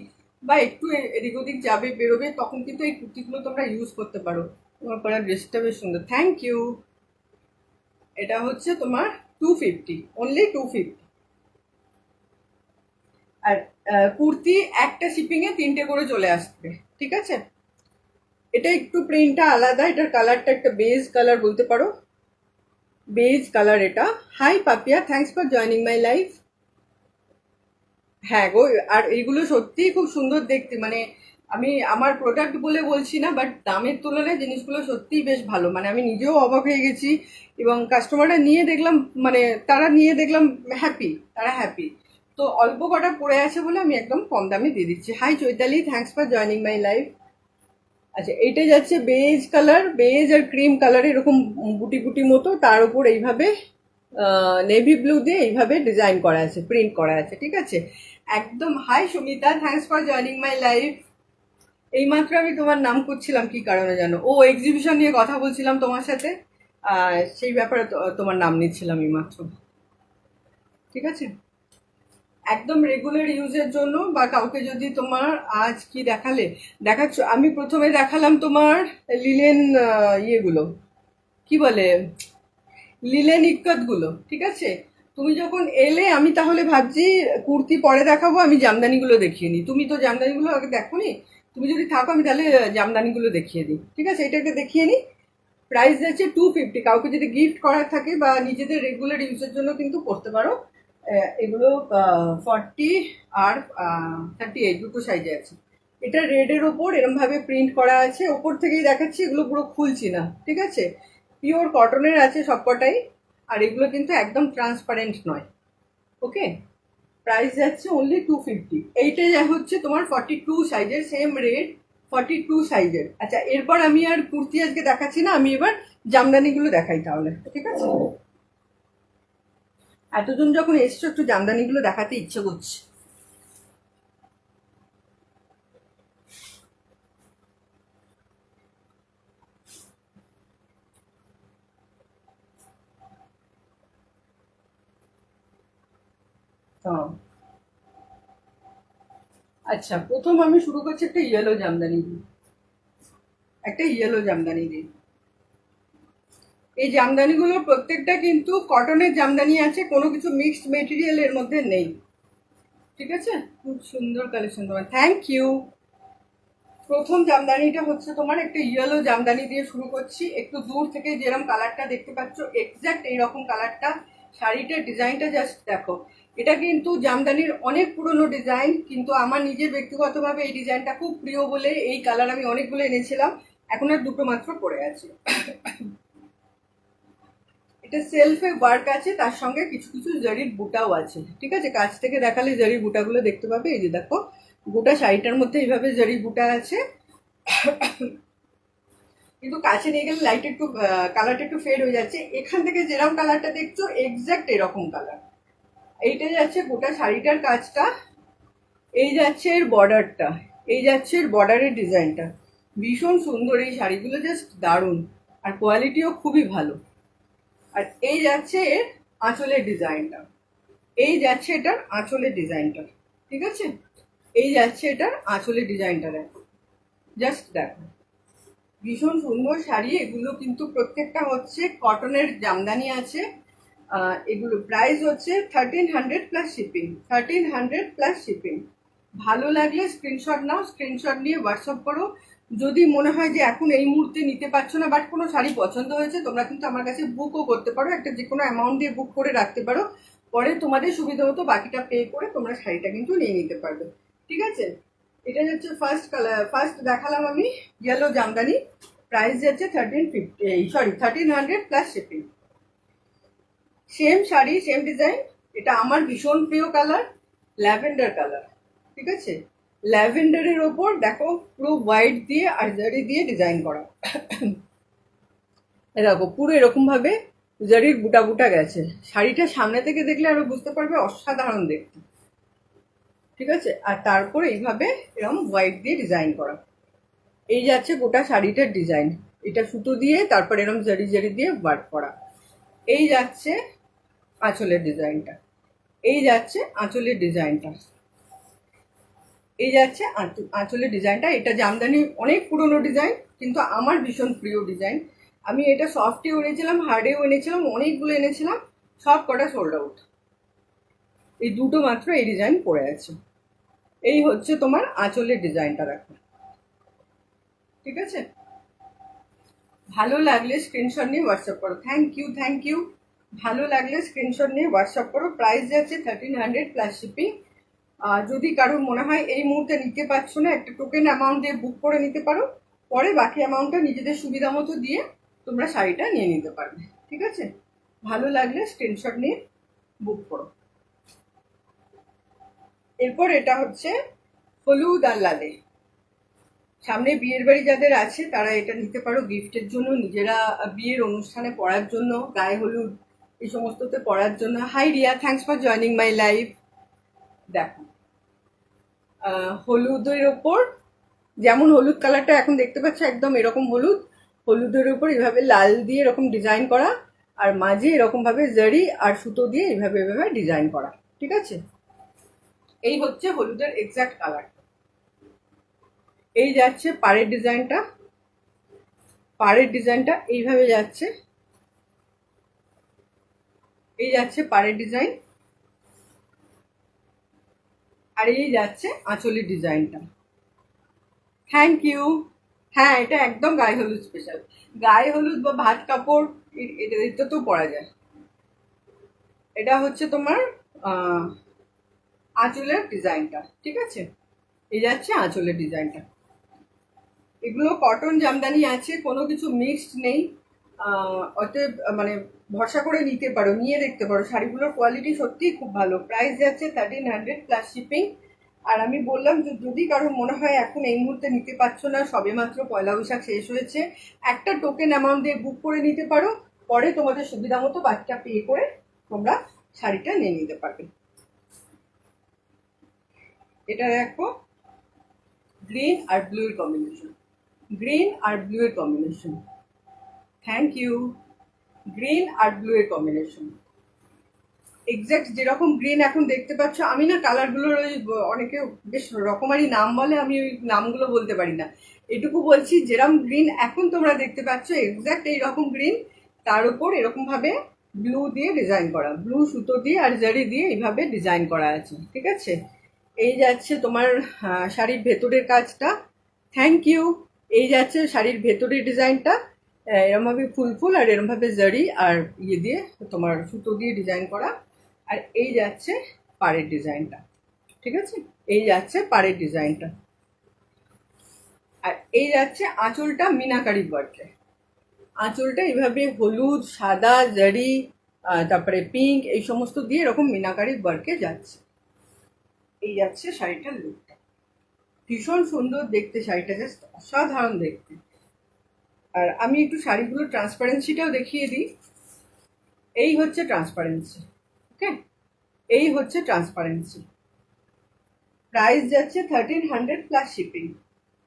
বা একটু এদিক ওদিক যাবে বেরোবে, তখন কিন্তু এই কুর্তিগুলো তোমরা ইউজ করতে পারো। তোমার পরার ড্রেসটা বেশ সুন্দর, থ্যাংক ইউ। এটা হচ্ছে তোমার 250, অনলি 250। আর কুর্তি একটা শিপিং এ 3টে করে চলে আসবে, ঠিক আছে। এটা একটু প্রিন্টটা আলাদা, এটার কালারটা একটা বেজ কালার বলতে পারো, বেজ কালার এটা। Hi Papiya, thanks for joining my life. হ্যাঁ গো, আর এইগুলো সত্যিই খুব সুন্দর দেখতে, মানে আমি আমার প্রোডাক্ট বলে বলছি না, বাট দামের তুলনায় জিনিসগুলো সত্যিই বেশ ভালো, মানে আমি নিজেও অবাক হয়ে গেছি। এবং কাস্টমাররা নিয়ে দেখলাম, মানে তারা নিয়ে দেখলাম হ্যাপি, তারা হ্যাপি। তো অল্প কটা পড়ে আছে বলে আমি একদম কম দামে দিয়ে দিচ্ছি। Hi Chaitali, thanks for joining my life. আচ্ছা, এইটা যাচ্ছে বেজ কালার, বেজ আর ক্রিম কালার এরকম বুটি বুটি মতো, তার উপর এইভাবে নেভি ব্লু দিয়ে এইভাবে ডিজাইন করা আছে, প্রিন্ট করা আছে, ঠিক আছে। একদম। Hi Sumita, thanks for joining my life. এইমাত্র আমি তোমার নাম করছিলাম, কি কারণে জানো, ও এক্সিবিশন নিয়ে কথা বলছিলাম তোমার সাথে, সেই ব্যাপারে তোমার নাম নিচ্ছিলাম এইমাত্র, ঠিক আছে। একদম রেগুলার ইউজের জন্য, বা কাউকে যদি তোমার, আজ কি দেখালে, দেখাচ্ছ, আমি প্রথমে দেখালাম তোমার লিলেন, ইয়েগুলো কি বলে, লিলেন ইক্কত গুলো, ঠিক আছে। তুমি যখন এলে আমি তাহলে ভাবছি কুর্তি পরে দেখাবো, আমি জামদানিগুলো দেখিয়ে নিই। তুমি তো জামদানিগুলো আগে দেখোনি, তুমি যদি থাকো আমি তাহলে জামদানিগুলো দেখিয়ে দিই, ঠিক আছে। এটাকে দেখিয়ে নিই। প্রাইস যাচ্ছে 250, কাউকে যদি গিফট করার থাকে বা নিজেদের রেগুলার ইউজের জন্য কিন্তু করতে পারো। এগুলো 40 আর 38 দুটো সাইজে আছে। এটা রেডের ওপর এরম ভাবে প্রিন্ট করা আছে, ওপর থেকেই দেখাচ্ছি, এগুলো পুরো খুলছি না, ঠিক আছে। পিওর কটনের আছে সবকটাই। আর এগুলো কিন্তু একদম ট্রান্সপারেন্ট নয়, ওকে। প্রাইস যাচ্ছে অনলি 250। এইটা হচ্ছে তোমার 42 সাইজের, সেম রেট, 42 সাইজের। আচ্ছা, এরপর আমি আর কুর্তি আজকে দেখাচ্ছি না, আমি এবার জামদানিগুলো দেখাই তাহলে, ঠিক আছে। এতজন যখন এসছো, একটু জামদানিগুলো দেখাতে ইচ্ছে করছে। হ্যাঁ। আচ্ছা, প্রথম আমি শুরু করছি একটা ইয়েলো জামদানি দিয়ে। একটা ইয়েলো জামদানি দিয়ে। এই জামদানিগুলোর প্রত্যেকটা কিন্তু কটনের জামদানি আছে, কোনো কিছু মিক্সড মেটেরিয়াল এর মধ্যে নেই। ঠিক আছে, খুব সুন্দর কালেকশন তোমার, থ্যাংক ইউ। প্রথম জামদানিটা হচ্ছে তোমার একটা ইয়েলো জামদানি দিয়ে শুরু করছি। একটু দূর থেকে যেরকম কালারটা দেখতে পাচ্ছ, এক্স্যাক্ট এইরকম কালারটা। শাড়িটার ডিজাইনটা জাস্ট দেখো। এটা কিন্তু জামদানির অনেক পুরনো ডিজাইন, কিন্তু আমার নিজের ব্যক্তিগতভাবে এই ডিজাইনটা খুব প্রিয় বলে এই কালার আমি অনেকগুলো এনেছিলাম। এখন আর দুটো মাত্র পড়ে আছে। এটা সেলফে ওয়ার্ক আছে, তার সঙ্গে কিছু কিছু জরির বুটাও আছে। ঠিক আছে, কাছ থেকে দেখালে জরির বুটাগুলো দেখতে পাবে। এই যে দেখো, গোটা শাড়িটার মধ্যে এইভাবে জরি বুটা আছে। কিন্তু কাছে নিয়ে গেলে লাইট একটু কালারটা একটু ফেড হয়ে যাচ্ছে। এখান থেকে যেরকম কালারটা দেখছো এক্স্যাক্ট এরকম কালার। এইটা যাচ্ছে গোটা শাড়িটার কাজটা। এই যাচ্ছে এর বর্ডারটা। এই যাচ্ছে এর বর্ডারের ডিজাইনটা। ভীষণ সুন্দর এই শাড়িগুলো, জাস্ট দারুণ। আর কোয়ালিটিও খুবই ভালো। আর এই যাচ্ছে এর আঁচলের ডিজাইনটা। এই যাচ্ছে এটার আঁচলের ডিজাইনটা। ঠিক আছে, এই যাচ্ছে এটার আঁচলের ডিজাইনটা। দেখো, জাস্ট দেখো, ভীষণ সুন্দর শাড়ি। এগুলো কিন্তু প্রত্যেকটা হচ্ছে কটনের জামদানি আছে। এগুলো প্রাইস হচ্ছে 1300 প্লাস শিপিং। 1300 plus shipping. ভালো লাগলে স্ক্রিনশট নাও, স্ক্রিনশট নিয়ে হোয়াটসঅ্যাপ করো। যদি মনে হয় যে এখন এই মুহূর্তে নিতে পারছো না, বাট কোনো শাড়ি পছন্দ হয়েছে, তোমরা কিন্তু আমার কাছে বুকও করতে পারো। একটা যে কোনো অ্যামাউন্ট দিয়ে বুক করে রাখতে পারো। পরে তোমাদের সুবিধা হতো বাকিটা পে করে তোমরা শাড়িটা কিন্তু নিয়ে নিতে পারবে। ঠিক আছে, এটা হচ্ছে ফার্স্ট কালার। ফার্স্ট দেখালাম আমি ইয়েলো জামদানি। প্রাইস যাচ্ছে 1300 plus shipping. Same sari, same design. এটা আমার ভীষণ প্রিয় কালার, ল্যাভেন্ডার কালার। ঠিক আছে, ল্যাভেন্ডারের ওপর দেখো পুরো হোয়াইট দিয়ে আর জারি দিয়ে ডিজাইন করা। দেখো পুরো এরকম ভাবে জারির বুটা বুটা গেছে। শাড়িটা সামনে থেকে দেখলে আরো বুঝতে পারবে অসাধারণ দেখতে। ঠিক আছে, আর তারপর এইভাবে এরকম হোয়াইট দিয়ে ডিজাইন করা। এই যাচ্ছে গোটা শাড়িটার ডিজাইন। এটা সুতো দিয়ে তারপর এরকম জারি জারি দিয়ে ওয়ার্ক করা। এই যাচ্ছে আঁচলের ডিজাইনটা। এই যাচ্ছে আঁচলের ডিজাইনটা। এই যাচ্ছে আঁচলের ডিজাইনটা। এটা জামদানি অনেক পুরনো ডিজাইন, কিন্তু আমার ভীষণ প্রিয় ডিজাইন। আমি এটা সফটেও এনেছিলাম, হার্ডেও এনেছিলাম, অনেকগুলো এনেছিলাম। সব কটা সোল্ড আউট। এই দুটো মাত্র এই ডিজাইন পড়ে আছে। এই হচ্ছে তোমার আঁচলের ডিজাইনটা, দেখো। ঠিক আছে, ভালো লাগলে স্ক্রিনশট নিয়ে হোয়াটসঅ্যাপ করো। Thank you, thank you. ভালো লাগলে স্ক্রিনশট নিয়ে হোয়াটসঅ্যাপ করো। প্রাইস যাচ্ছে 1300 প্লাস শিপিং। যদি কারোর মনে হয় এই মুহূর্তে নিতে পারছো না, একটা টোকেন অ্যামাউন্ট দিয়ে বুক করে নিতে পারো। পরে বাকি অ্যামাউন্টটা নিজেদের সুবিধা মতো দিয়ে তোমরা শাড়িটা নিয়ে নিতে পারবে। ঠিক আছে, ভালো লাগলে স্ক্রিনশট নিয়ে বুক করো। এরপর এটা হচ্ছে হলুদ আর লালে। সামনে বিয়ের বাড়ি যাদের আছে তারা এটা নিতে পারো গিফটের জন্য, নিজেরা বিয়ের অনুষ্ঠানে পরার জন্য, গায়ে হলুদ এই সমস্ততে পরার জন্য। Hi Riya, thanks for joining my live. দেখো, হলুদের ওপর যেমন হলুদ কালারটা এখন দেখতে পাচ্ছ, একদম এরকম হলুদ। হলুদের উপর এভাবে লাল দিয়ে এরকম ডিজাইন করা, আর মাঝে এরকম ভাবে জারি আর সুতো দিয়ে এইভাবে এভাবে ডিজাইন করা। ঠিক আছে, এই হচ্ছে হলুদের এক্সাক্ট কালার। এই যাচ্ছে পাড়ের ডিজাইনটা। পাড়ের ডিজাইনটা এইভাবে যাচ্ছে। এই যাচ্ছে পাড়ের ডিজাইন। আর এই যাচ্ছে আঁচলের ডিজাইনটা। Thank you. হ্যাঁ, এটা একদম গায়ে হলুদ স্পেশাল। গায়ে হলুদ বা ভাত কাপড় এটা তো পরা যায়। এটা হচ্ছে তোমার আঁচলের ডিজাইনটা। ঠিক আছে, এই যাচ্ছে আঁচলের ডিজাইনটা। এগুলো কটন জামদানি আছে, কোনো কিছু মিক্সড নেই। অতএব মানে ভরসা করে নিতে পারো, নিয়ে দেখতে পারো। শাড়িগুলোর কোয়ালিটি সত্যিই খুব ভালো। প্রাইস যাচ্ছে 1300 প্লাস শিপিং। আর আমি বললাম যে যদি কারো মনে হয় এখন এই মুহূর্তে নিতে পারছো না, সবে মাত্র পয়লা বৈশাখ শেষ হয়েছে, একটা টোকেন অ্যামাউন্ট দিয়ে বুক করে নিতে পারো। পরে তোমাদের সুবিধা মতো বাকিটা পে করে তোমরা শাড়িটা নিয়ে নিতে পারবে। এটা দেখো, গ্রিন আর ব্লু এর কম্বিনেশন। গ্রিন আর ব্লু এর কম্বিনেশন। Thank you. গ্রিন আর ব্লু এর কম্বিনেশন। এক্স্যাক্ট যেরকম গ্রিন এখন দেখতে পাচ্ছ, আমি না কালারগুলোর ওই অনেকে বেশ রকমারি নাম বলে, আমি ওই নামগুলো বলতে পারি না। এটুকু বলছি, যেরকম গ্রিন এখন তোমরা দেখতে পাচ্ছ এক্স্যাক্ট এইরকম গ্রিন, তার উপর এরকম ভাবে ব্লু দিয়ে ডিজাইন করা, ব্লু সুতো দিয়ে আর জারি দিয়ে এইভাবে ডিজাইন করা আছে। ঠিক আছে, এই যাচ্ছে তোমার শাড়ির ভেতরের কাজটা। Thank you. এই যাচ্ছে শাড়ির ভেতরের ডিজাইনটা, এরমভাবে ফুল ফুল আর এরমভাবে জারি আর ইয়ে দিয়ে তোমার সুতো দিয়ে ডিজাইন করা। আর এই যাচ্ছে পাড়ের ডিজাইনটা। ঠিক আছে, এই যাচ্ছে পাড়ের ডিজাইনটা। আর এই যাচ্ছে আঁচলটা মিনাকারি ওয়ার্কে। আঁচলটা এইভাবে হলুদ, সাদা, জারি, তারপরে পিঙ্ক, এই সমস্ত দিয়ে এরকম মিনাকারি ওয়ার্কে যাচ্ছে। এই যাচ্ছে শাড়িটার লুকটা। ভীষণ সুন্দর দেখতে শাড়িটা, জাস্ট অসাধারণ দেখতে। আর আমি একটু শাড়িগুলোর ট্রান্সপারেন্সিটাও দেখিয়ে দিই। এই হচ্ছে ট্রান্সপারেন্সি। ওকে, এই হচ্ছে ট্রান্সপারেন্সি। প্রাইস যাচ্ছে 1300 প্লাস শিপিং।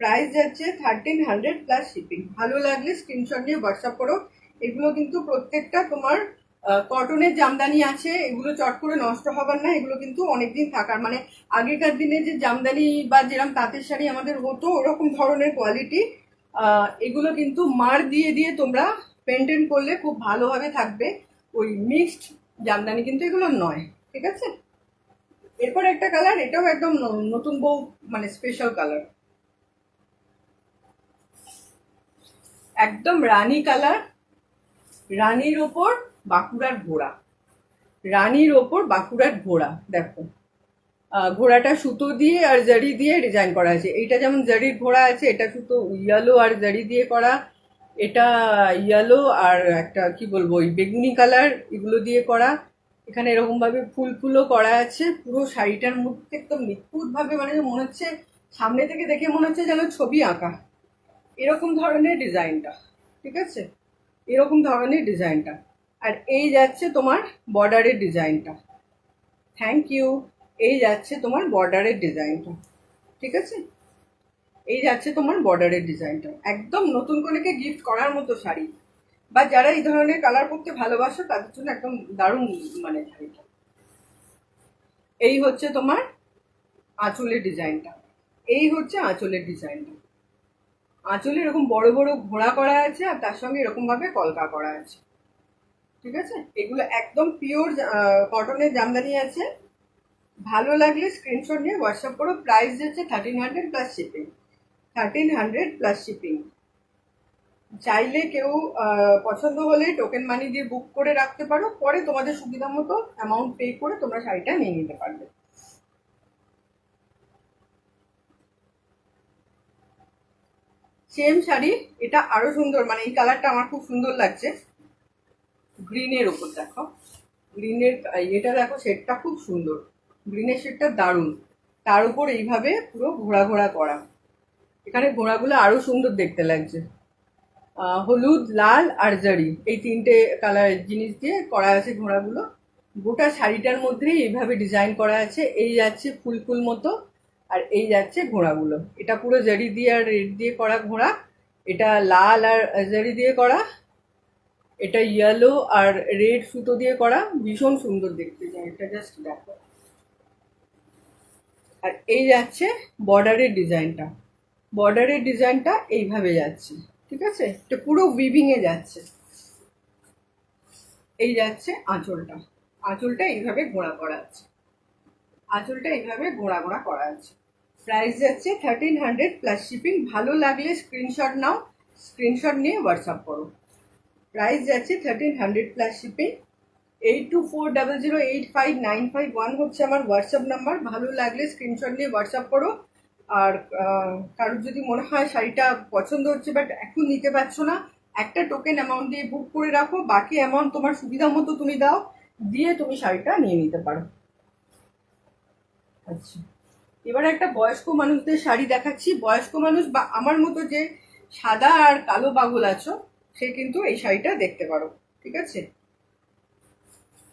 প্রাইস যাচ্ছে 1300 প্লাস শিপিং। ভালো লাগলে স্ক্রিনশট নিয়ে হোয়াটসঅ্যাপ করো। এগুলো কিন্তু প্রত্যেকটা তোমার কটনের জামদানি আছে, এগুলো চট করে নষ্ট হবার না, এগুলো কিন্তু অনেকদিন থাকার, মানে আগেকার দিনে যে জামদানি বা যেরকম তাঁতের শাড়ি আমাদের হতো ওরকম ধরনের কোয়ালিটি। এগুলো কিন্তু মার দিয়ে দিয়ে তোমরা পেন্টেন করলে খুব ভালোভাবে থাকবে। ওই মিক্সড জামদানি কিন্তু এগুলো নয়। ঠিক আছে, এরপর একটা কালার, এটাও একদম নতুন বউ মানে স্পেশাল কালার, একদম রানী কালার। রানীর ওপর বাঁকুড়ার ঘোড়া, রানীর ওপর বাঁকুড়ার ঘোড়া। দেখো ঘোড়াটা সুতো দিয়ে আর জারি দিয়ে ডিজাইন করা আছে। এইটা যেমন জারির ঘোড়া আছে, এটা সুতো ইয়েলো আর জারি দিয়ে করা। এটা ইয়েলো আর একটা কি বলবো ওই বেগুনি কালার, এগুলো দিয়ে করা। এখানে এরকম ভাবে ফুল ফুলও করা আছে। পুরো শাড়িটার মধ্যে একদম নিখুঁত ভাবে, মানে মনে হচ্ছে সামনে থেকে দেখে মনে হচ্ছে যেন ছবি আঁকা, এরকম ধরনের ডিজাইনটা। ঠিক আছে, এরকম ধরনের ডিজাইনটা। আর এই যাচ্ছে তোমার বর্ডারের ডিজাইনটা। Thank you. এই যাচ্ছে তোমার বর্ডারের ডিজাইনটা। ঠিক আছে, এই যাচ্ছে তোমার বর্ডারের ডিজাইনটা। একদম নতুন কনেকে গিফট করার মতো শাড়ি, বা যারা এই ধরনের কালার পরতে ভালোবাসো তাদের জন্য একদম দারুণ মানে শাড়িটা। এই হচ্ছে তোমার আঁচলের ডিজাইনটা। এই হচ্ছে আঁচলের ডিজাইনটা। আঁচলে এরকম বড় বড় ঘোড়া করা আছে আর তার সঙ্গে এরকম ভাবে কলকা করা আছে। ঠিক আছে, এগুলো একদম পিওর কটনের জামদানি আছে। ভালো লাগলে স্ক্রিনশট নিয়ে হোয়াটসঅ্যাপ করো। প্রাইস যাচ্ছে 1300 প্লাস শিপিং। 1300 plus shipping. চাইলে কেউ পছন্দ হলে টোকেন মানি দিয়ে বুক করে রাখতে পারো, পরে তোমাদের সুবিধা মতো অ্যামাউন্ট পে করে তোমরা শাড়িটা নিয়ে নিতে পারবে। সেম শাড়ি, এটা আরো সুন্দর, মানে এই কালারটা আমার খুব সুন্দর লাগছে। গ্রিনের ওপর দেখো, গ্রিনের এটা দেখো, শেডটা খুব সুন্দর, গ্রিনের শেডটা দারুণ। তার উপর এইভাবে পুরো ঘোড়া ঘোড়া করা, এখানে ঘোড়াগুলো আরো সুন্দর দেখতে লাগছে। হলুদ, লাল আর জারি, এই তিনটে কালার জিনিস দিয়ে করা আছে ঘোড়াগুলো। গোটা শাড়িটার মধ্যেই এইভাবে ডিজাইন করা আছে। এই যাচ্ছে ফুল ফুল মতো, আর এই যাচ্ছে ঘোড়াগুলো। এটা পুরো জারি দিয়ে আর রেড দিয়ে করা ঘোড়া, এটা লাল আর জারি দিয়ে করা, এটা ইয়েলো আর রেড সুতো দিয়ে করা। ভীষণ সুন্দর দেখতে যায় এটা, জাস্ট দেখো। আর এই যাচ্ছে বর্ডারের ডিজাইনটা। বর্ডারের ডিজাইনটা এইভাবে যাচ্ছে। ঠিক আছে, এটা পুরো উইভিং এ যাচ্ছে। এই যাচ্ছে আঁচলটা। আঁচলটা এইভাবে ঘোড়া করা আছে। আঁচলটা এইভাবে ঘোড়া ঘোড়া করা আছে। প্রাইস যাচ্ছে 1300 প্লাস শিপিং। ভালো লাগলে স্ক্রিনশট নাও, স্ক্রিনশট নিয়ে হোয়াটসঅ্যাপ করো। প্রাইস যাচ্ছে 1300 প্লাস শিপিং। 8240085951 হচ্ছে আমার হোয়াটসঅ্যাপ নাম্বার। ভালো লাগলে স্ক্রিনশট নিয়ে হোয়াটসঅ্যাপ করো। আর কারোর যদি মনে হয় শাড়িটা পছন্দ হচ্ছে বাট এখন নিতে পারছো না, একটা টোকেন অ্যামাউন্ট দিয়ে বুক করে রাখো, বাকি অ্যামাউন্ট তোমার সুবিধা মতো তুমি দাও, দিয়ে তুমি শাড়িটা নিয়ে নিতে পারো। আচ্ছা, এবার একটা বয়স্ক মানুষদের শাড়ি দেখাচ্ছি। বয়স্ক মানুষ বা আমার মতো যে সাদা আর কালো পাগল আছো, সে কিন্তু এই শাড়িটা দেখতে পারো। ঠিক আছে,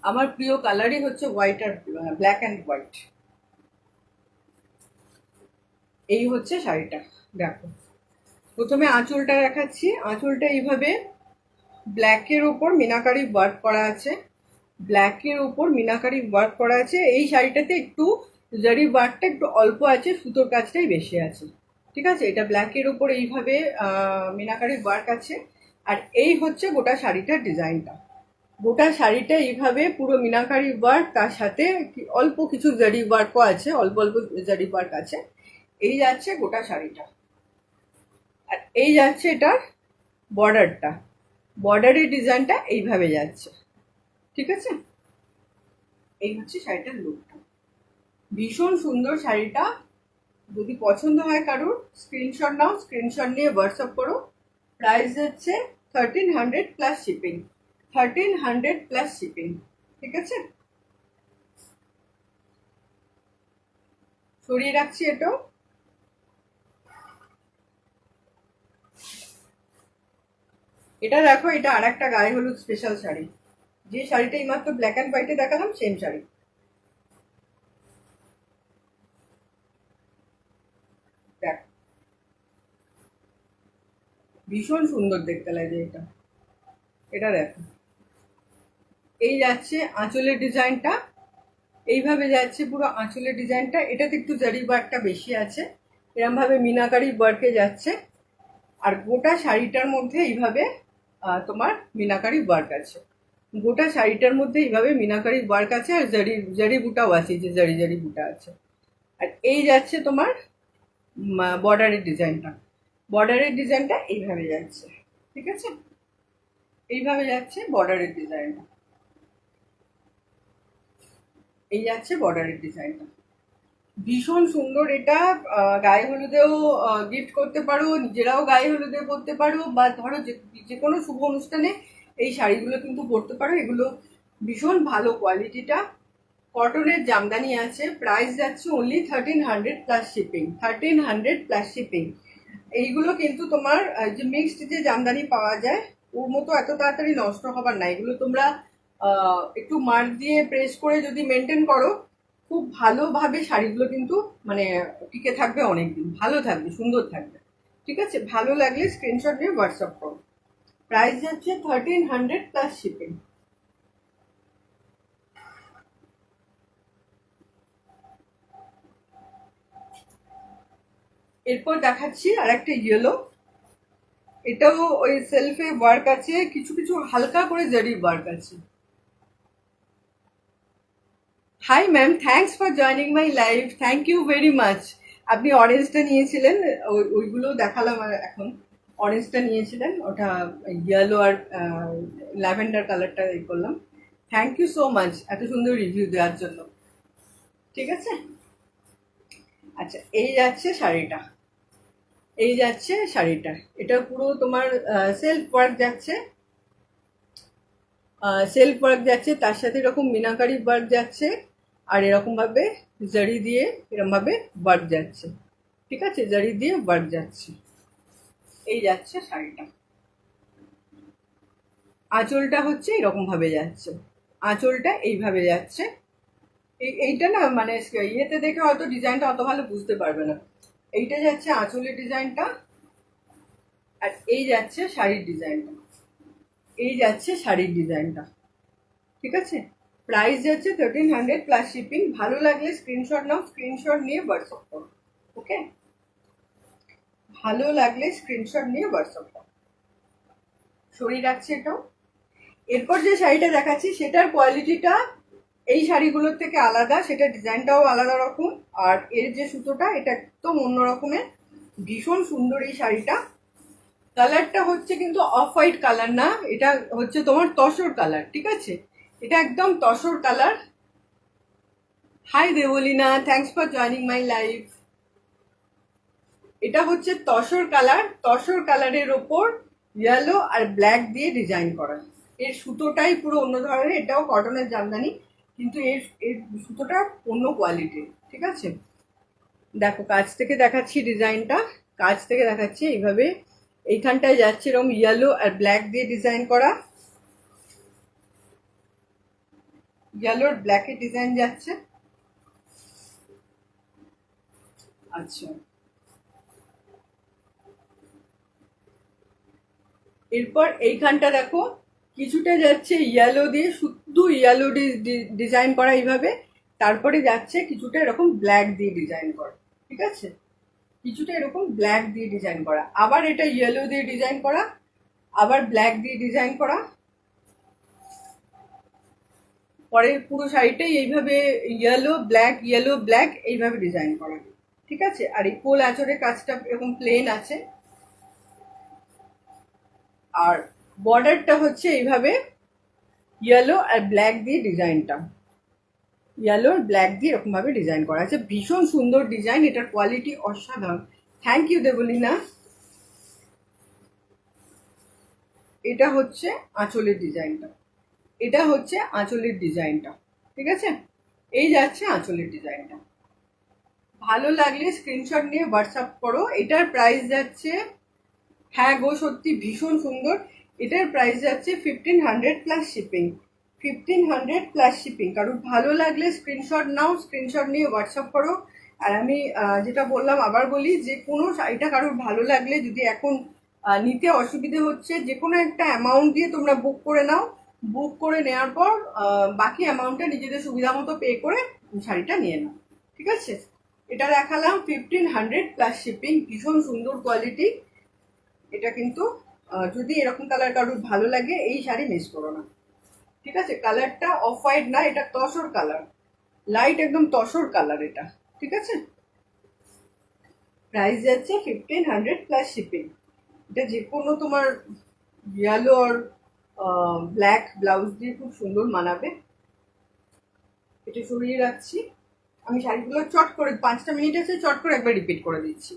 আমার প্রিয় কালারই হচ্ছে হোয়াইট আর ব্ল্যাক অ্যান্ড হোয়াইট। এই হচ্ছে শাড়িটা, দেখো। প্রথমে আঁচলটা দেখাচ্ছি। আঁচলটা এইভাবে ব্ল্যাকের ওপর মিনাকারি ওয়ার্ক করা আছে। ব্ল্যাকের উপর মিনাকারি ওয়ার্ক করা আছে। এই শাড়িটাতে একটু জারি ওয়ার্কটা একটু অল্প আছে, সুতোর কাজটাই বেশি আছে। ঠিক আছে, এটা ব্ল্যাকের উপর এইভাবে মিনাকারি ওয়ার্ক আছে। আর এই হচ্ছে গোটা শাড়িটার ডিজাইনটা। গোটা শাড়িটা এইভাবে পুরো মিনাকারি ওয়ার্ক, তার সাথে অল্প কিছু জারি ওয়ার্কও আছে, অল্প অল্প জারি ওয়ার্ক আছে। এই যাচ্ছে গোটা শাড়িটা। আর এই যাচ্ছে এটার বর্ডারটা। বর্ডারের ডিজাইনটা এইভাবে যাচ্ছে। ঠিক আছে, এই হচ্ছে শাড়িটার লুকটা। ভীষণ সুন্দর শাড়িটা। যদি পছন্দ হয় কারোর, স্ক্রিনশট নাও, স্ক্রিনশট নিয়ে হোয়াটসঅ্যাপ করো। প্রাইস হচ্ছে 1300 প্লাস শিপিং। 1300 plus shipping. ঠিক আছে, সরিয়ে রাখছি এটাও। এটা দেখো, এটা আর একটা গায়ে হলুদ স্পেশাল শাড়ি। যে শাড়িটা এইমাত্র ব্ল্যাক অ্যান্ড হোয়াইটে দেখালাম, সেম শাড়ি। দেখ, ভীষণ সুন্দর দেখতে লাগে এটা। এটা দেখো, এই যাচ্ছে আঁচলের ডিজাইনটা। এইভাবে যাচ্ছে পুরো আঁচলের ডিজাইনটা। এটাতে একটু জারি ওয়ার্কটা বেশি আছে, এরকম ভাবে মিনাকারি ওয়ার্কে যাচ্ছে। আর গোটা শাড়িটার মধ্যে এইভাবে তোমার মিনাকারি ওয়ার্ক আছে। গোটা শাড়িটার মধ্যে এইভাবে মিনাকারি ওয়ার্ক আছে, আর জারি জারি বুটাও আছে, যে জারি জারি বুটা আছে। আর এই যাচ্ছে তোমার বর্ডারের ডিজাইনটা। বর্ডারের ডিজাইনটা এইভাবে যাচ্ছে। ঠিক আছে, এইভাবে যাচ্ছে বর্ডারের ডিজাইনটা। এই যাচ্ছে বর্ডারের ডিজাইনটা। ভীষণ সুন্দর এটা। গায়ে হলুদেও গিফট করতে পারো, নিজেরাও গায়ে হলুদে পরতে পারো, বা ধরো যে কোনো শুভ অনুষ্ঠানে এই শাড়িগুলো কিন্তু পরতে পারো। এগুলো ভীষণ ভালো কোয়ালিটিটা। কটনের জামদানি আছে। প্রাইস যাচ্ছে only 1300 plus shipping. 1300 plus shipping. এইগুলো কিন্তু তোমার যে মিক্সড যে জামদানি পাওয়া যায়, ওর মতো এত তাড়াতাড়ি নষ্ট হবার না। এগুলো তোমরা একটু মার্ক দিয়ে প্রেস করে যদি মেনটেন করো, খুব ভালোভাবে শাড়িগুলো কিন্তু মানে টিকে থাকবে, অনেকদিন ভালো থাকবে, সুন্দর থাকবে। ঠিক আছে, ভালো লাগলে স্ক্রিনশট নিয়ে হোয়াটসঅ্যাপ করো। প্রাইস যাচ্ছে 1300 প্লাস শিপিং। এরপর দেখাচ্ছি আর একটা ইয়েলো। এটাও ওই সেলফে ওয়ার্ক আছে, কিছু কিছু হালকা করে জারি ওয়ার্ক আছে। Hi ma'am, thanks for joining my live, thank you very much. আপনি অরেঞ্জটা নিয়েছিলেন, ওইগুলো দেখালাম। আর এখন অরেঞ্জটা নিয়েছিলেন, ওটা ইয়েলো আর ল্যাভেন্ডার কালারটা এই করলাম। থ্যাংক ইউ সো মাচ এত সুন্দর রিভিউ দেওয়ার জন্য। ঠিক আছে, আচ্ছা, এই যাচ্ছে শাড়িটা। এই যাচ্ছে শাড়িটা। এটা পুরো তোমার সেলফ ওয়ার্ক যাচ্ছে। সেলফ ওয়ার্ক যাচ্ছে, তার সাথে এরকম মিনাকারি ওয়ার্ক যাচ্ছে। আর এরকম ভাবে জারি দিয়ে এরকম ভাবে ওয়ার্ক যাচ্ছে। ঠিক আছে, জারি দিয়ে ওয়ার্ক যাচ্ছে। এই যাচ্ছে শাড়িটা। আঁচলটা হচ্ছে এরকম ভাবে যাচ্ছে। আঁচলটা এইভাবে যাচ্ছে। এইটা না মানে ইয়েতে দেখে হয়তো ডিজাইনটা অত ভালো বুঝতে পারবে না। এইটা যাচ্ছে আঁচলের ডিজাইনটা। আর এই যাচ্ছে শাড়ির ডিজাইনটা। এই যাচ্ছে শাড়ির ডিজাইনটা। ঠিক আছে, প্রাইস যাচ্ছে 1300 প্লাস শিপিং। ভালো লাগলে স্ক্রিনশট নাও, স্ক্রিনশট নিয়ে হোয়াটসঅ্যাপ করো। ওকে, ভালো লাগলে স্ক্রিনশট নিয়ে হোয়াটসঅ্যাপ করো। সরিয়ে রাখছি এটাও। এরপর যে শাড়িটা দেখাচ্ছি সেটার কোয়ালিটিটা এই শাড়িগুলোর থেকে আলাদা, সেটা ডিজাইনটাও আলাদা রকম। আর এর যে সুতোটা, এটা একদম অন্য রকমের। ভীষণ সুন্দর এই শাড়িটা। কালারটা হচ্ছে কিন্তু অফ হোয়াইট কালার না, এটা হচ্ছে তোমার তসর কালার। ঠিক আছে, এটা একদম tussar colour. Hi Debolina, thanks for joining my live. এটা হচ্ছে তসর কালার। তসর কালারের ওপর ইয়েলো আর ব্ল্যাক দিয়ে ডিজাইন করা। এর সুতোটাই পুরো অন্য ধরনের। এটাও কটনের জামদানি, কিন্তু এর এর সুতোটা অন্য কোয়ালিটির। ঠিক আছে, দেখো কাছ থেকে দেখাচ্ছি ডিজাইনটা। কাছ থেকে দেখাচ্ছি এইভাবে। এইখানটায় যাচ্ছে এরকম ইয়েলো আর ব্ল্যাক দিয়ে ডিজাইন করা। ইয়েলো আর ব্ল্যাকের ডিজাইন যাচ্ছে। আচ্ছা, এরপর এইখানটা দেখো, কিছুটা যাচ্ছে ইয়েলো দিয়ে, শুধু ইয়েলো ডিজাইন করা এইভাবে, তারপরে যাচ্ছে কিছুটা এরকম ব্ল্যাক দিয়ে ডিজাইন করা, ঠিক আছে, কিছুটা এরকম ব্ল্যাক দিয়ে ডিজাইন করা, আবার এটা ইয়েলো দিয়ে ডিজাইন করা, আবার ব্ল্যাক দিয়ে ডিজাইন করা, পরে পুরো শাড়িটাই এইভাবে ইয়েলো ব্ল্যাক এইভাবে ডিজাইন করা, ঠিক আছে। আর এই কোল আঁচড়ের কাজটা এরকম প্লেন আছে, আর বর্ডারটা হচ্ছে এইভাবে ইয়েলো আর ব্ল্যাক দিয়ে ডিজাইনটা, ইয়েলো আর ব্ল্যাক দিয়ে এরকম ভাবে ডিজাইন করা আছে, ভীষণ সুন্দর ডিজাইন, এটার কোয়ালিটি অসাধারণ। Thank you Debolina. এটা হচ্ছে আঁচলের ডিজাইনটা, এটা হচ্ছে আঁচলের ডিজাইনটা, ঠিক আছে, এই যাচ্ছে আঁচলের ডিজাইনটা। ভালো লাগলে স্ক্রিনশট নিয়ে হোয়াটসঅ্যাপ করো। এটার প্রাইস যাচ্ছে, হ্যাঁ গো সত্যি ভীষণ সুন্দর, এটার প্রাইস যাচ্ছে 1500 প্লাস শিপিং, 1500 প্লাস শিপিং। কারণ ভালো লাগলে স্ক্রিনশট নাও, স্ক্রিনশট নিয়ে হোয়াটসঅ্যাপ করো। আর আমি যেটা বললাম আবার বলি, যে কোনো শাড়িটা কারোর ভালো লাগলে, যদি এখন নিতে অসুবিধে হচ্ছে, যে কোনো একটা অ্যামাউন্ট দিয়ে তোমরা বুক করে নাও, বুক করে নেওয়ার পর বাকি অ্যামাউন্টটা নিজেদের সুবিধা মতো পে করে শাড়িটা নিয়ে নাও, ঠিক আছে। এটা দেখালাম 1500 প্লাস শিপিং, ভীষণ সুন্দর কোয়ালিটি। এটা কিন্তু যদি এরকম কালার কারোর ভালো লাগে, এই শাড়ি মিস করো না, ঠিক আছে। কালারটা অফ হোয়াইট না, এটা তসর কালার, লাইট একদম তসর কালার এটা, ঠিক আছে। প্রাইস যাচ্ছে 1500 প্লাস শিপিং। এটা যে কোনো তোমার ইয়েলো আর ব্ল্যাক ব্লাউজ দিয়ে খুব সুন্দর মানাবে। এটা সরিয়ে রাখছি, আমি শাড়িগুলো চট করে 5টা মিনিট আছে, চট করে একবার রিপিট করে দিচ্ছি,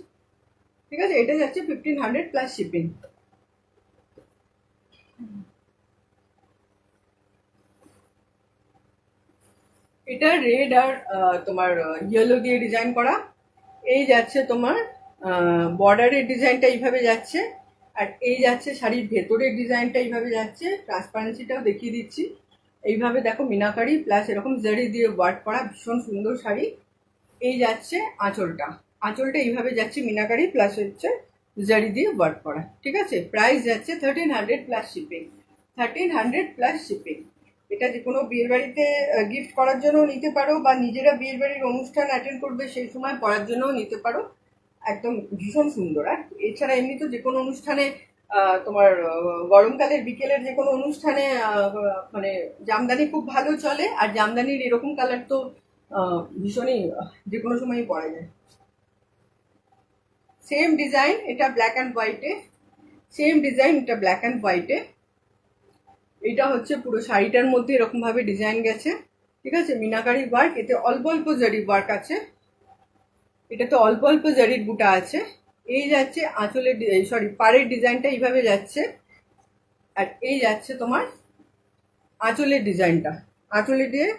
ঠিক আছে। এটা যাচ্ছে 1500 প্লাস শিপিং। এটা রেড আর তোমার ইয়েলো দিয়ে ডিজাইন করা, এই যাচ্ছে তোমার বর্ডারের ডিজাইনটা এইভাবে যাচ্ছে, আর এই যাচ্ছে শাড়ির ভেতরের ডিজাইনটা এইভাবে যাচ্ছে, ট্রান্সপারেন্সিটাও দেখিয়ে দিচ্ছি। এইভাবে দেখো মিনাকারি প্লাস এরকম জারি দিয়ে ওয়ার্ক করা, ভীষণ সুন্দর শাড়ি। এই যাচ্ছে আঁচলটা, আঁচলটা এইভাবে যাচ্ছে মিনাকারি প্লাস হচ্ছে জারি দিয়ে ওয়ার্ক করা, ঠিক আছে। প্রাইস যাচ্ছে 1300 প্লাস শিপিং, 1300 প্লাস শিপিং। এটা যে কোনো বিয়ের বাড়িতে গিফট করার জন্য নিতে পারো, বা নিজেরা বিয়ের বাড়ির অনুষ্ঠান অ্যাটেন্ড করবে সেই সময় পরার জন্যও নিতে পারো, একদম ভীষণ সুন্দর। আর এছাড়া এমনি তো যে কোনো অনুষ্ঠানে তোমার গরমকালের বিকেলের যে কোনো অনুষ্ঠানে মানে জামদানি খুব ভালো চলে, আর জামদানির এরকম কালার তো ভীষণই যে কোনো সময়ই পরা যায়। সেম ডিজাইন, এটা ব্ল্যাক অ্যান্ড হোয়াইটে, সেম ডিজাইন, এটা ব্ল্যাক অ্যান্ড হোয়াইটে। এটা হচ্ছে পুরো শাড়িটার মধ্যে এরকম ভাবে ডিজাইন গেছে, ঠিক আছে, মিনাকারি ওয়ার্ক, এতে অল্প অল্প জারি ওয়ার্ক আছে, এটাতে অল্প অল্প জারির বুটা আছে। এই যাচ্ছে আঁচলের, সরি পাড়ের ডিজাইনটা এইভাবে যাচ্ছে, আর এই যাচ্ছে তোমার আঁচলের ডিজাইনটা, আঁচলে দিয়ে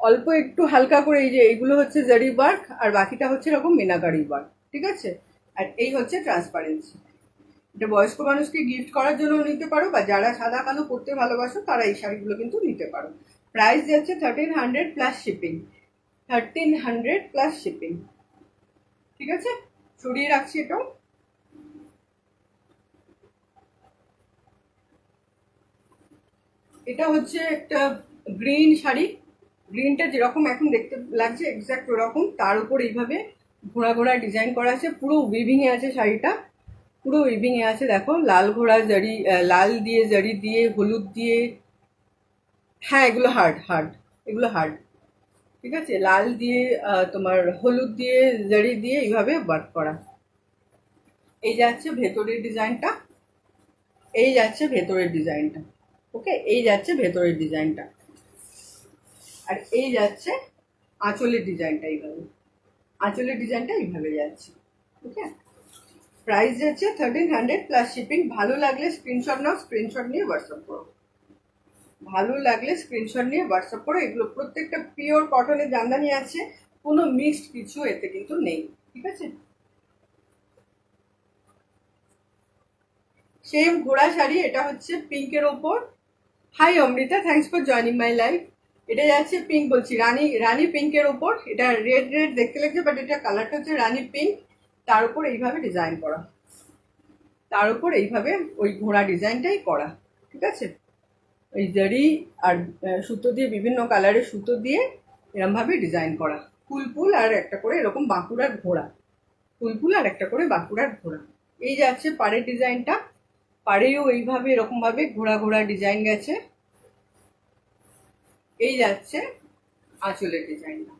অল্প একটু হালকা করে, এই যে এইগুলো হচ্ছে জারি ওয়ার্ক, আর বাকিটা হচ্ছে এরকম মিনাকারি ওয়ার্ক, ঠিক আছে। আর এই হচ্ছে ট্রান্সপারেন্সি। এটা বয়স্ক মানুষকে গিফট করার জন্য নিতে পারো, বা যারা সাদা কালো পরতে ভালোবাসো তারা এই শাড়িগুলো কিন্তু নিতে পারো। প্রাইস যাচ্ছে 1300 প্লাস শিপিং, 1300 প্লাস শিপিং, ঠিক আছে। সরিয়ে রাখছি এটাও। এটা হচ্ছে একটা গ্রিন শাড়ি, গ্রিনটা যেরকম এখন দেখতে লাগছে এক্স্যাক্ট ওরকম, তার উপর এইভাবে ঘোড়া ঘোড়া ডিজাইন করা আছে, পুরো উইভিং এ আছে শাড়িটা, পুরো উইভিং এ আছে, দেখো লাল ঘোড়া জারি, লাল দিয়ে জারি দিয়ে হলুদ দিয়ে, হ্যাঁ এগুলো হার্ড হার্ড, এগুলো হার্ড, ঠিক আছে, লাল দিয়ে তোমার হলুদ দিয়ে জারি দিয়ে এইভাবে ওয়ার্ক করা। এই যাচ্ছে ভেতরের ডিজাইনটা, এই যাচ্ছে ভেতরের ডিজাইনটা, ওকে, এই যাচ্ছে ভেতরের ডিজাইনটা, আর এই যাচ্ছে আঁচলের ডিজাইনটা, এইভাবে আঁচলের ডিজাইনটা এইভাবে যাচ্ছে, ওকে। প্রাইস যাচ্ছে 1300 প্লাস শিপিং। ভালো লাগলে স্ক্রিনশট নাও, স্ক্রিনশট নিয়ে হোয়াটসঅ্যাপ করো, ভালো লাগলে স্ক্রিনশট নিয়ে হোয়াটসঅ্যাপ করো। এগুলো প্রত্যেকটা পিওর কটনের জামদানি আছে, কোনো মিক্সড কিছু এতে কিন্তু নেই, ঠিক আছে। সেম ঘোড়া শাড়ি, এটা হচ্ছে পিঙ্কের ওপর। Hi Amrita, thanks for joining my life. এটা যাচ্ছে পিঙ্ক, বলছি রানী, রানী পিঙ্কের ওপর, এটা রেড রেড দেখতে লাগছে, বাট এটা কালারটা হচ্ছে রানী পিঙ্ক, তার উপর এইভাবে ডিজাইন করা, তার উপর এইভাবে ওই ঘোড়া ডিজাইনটাই করা, ঠিক আছে। ওই জারি আর সুতো দিয়ে, বিভিন্ন কালারের সুতো দিয়ে এরমভাবে ডিজাইন করা, ফুল ফুল আর একটা করে এরকম বাঁকুড়ার ঘোড়া, ফুল ফুল আর একটা করে বাঁকুড়ার ঘোড়া। এই যাচ্ছে পাড়ের ডিজাইনটা, পাড়েও এইভাবে এরকম ভাবে ঘোড়া ঘোড়া ডিজাইন গেছে। এই যাচ্ছে আঁচলের ডিজাইনটা,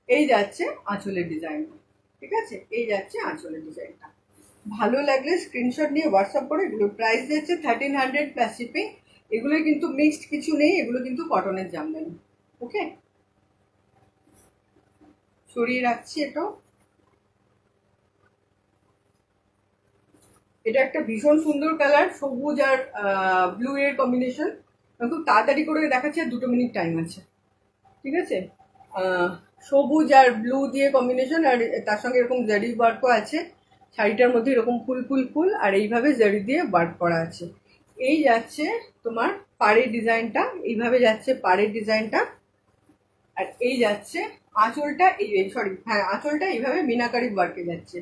এই যাচ্ছে আঁচলের ডিজাইনটা, ঠিক আছে, এই যাচ্ছে আঁচলের ডিজাইনটা। ভালো লাগলে স্ক্রিনশট নিয়ে হোয়াটসঅ্যাপ করে। এগুলো প্রাইস যাচ্ছে 1300 প্লাস শিপিং। এগুলো কিন্তু মিক্সড কিছু নেই, এগুলো কিন্তু কটনের জামদানি। ওকে, সরিয়ে রাখছি এটাও। এটা একটা ভীষণ সুন্দর কালার, সবুজ আর ব্লু এর কম্বিনেশন। খুব তাড়াতাড়ি করে দেখাচ্ছি, আর 2 মিনিট টাইম আছে, ঠিক আছে। সবুজ আর ব্লু দিয়ে কম্বিনেশন, আর তার সঙ্গে এরকম জারি ওয়ার্কও আছে। শাড়িটার মধ্যে এরকম ফুল ফুল ফুল আর এইভাবে জারি দিয়ে ওয়ার্ক করা আছে। এই যাচ্ছে তোমার পাড়ের ডিজাইনটা, এইভাবে যাচ্ছে পাড়ের ডিজাইনটা। আর এই যাচ্ছে আঁচলটা, এই সরি হ্যাঁ, আঁচলটা এইভাবে মিনাকারি ওয়ার্কে যাচ্ছে,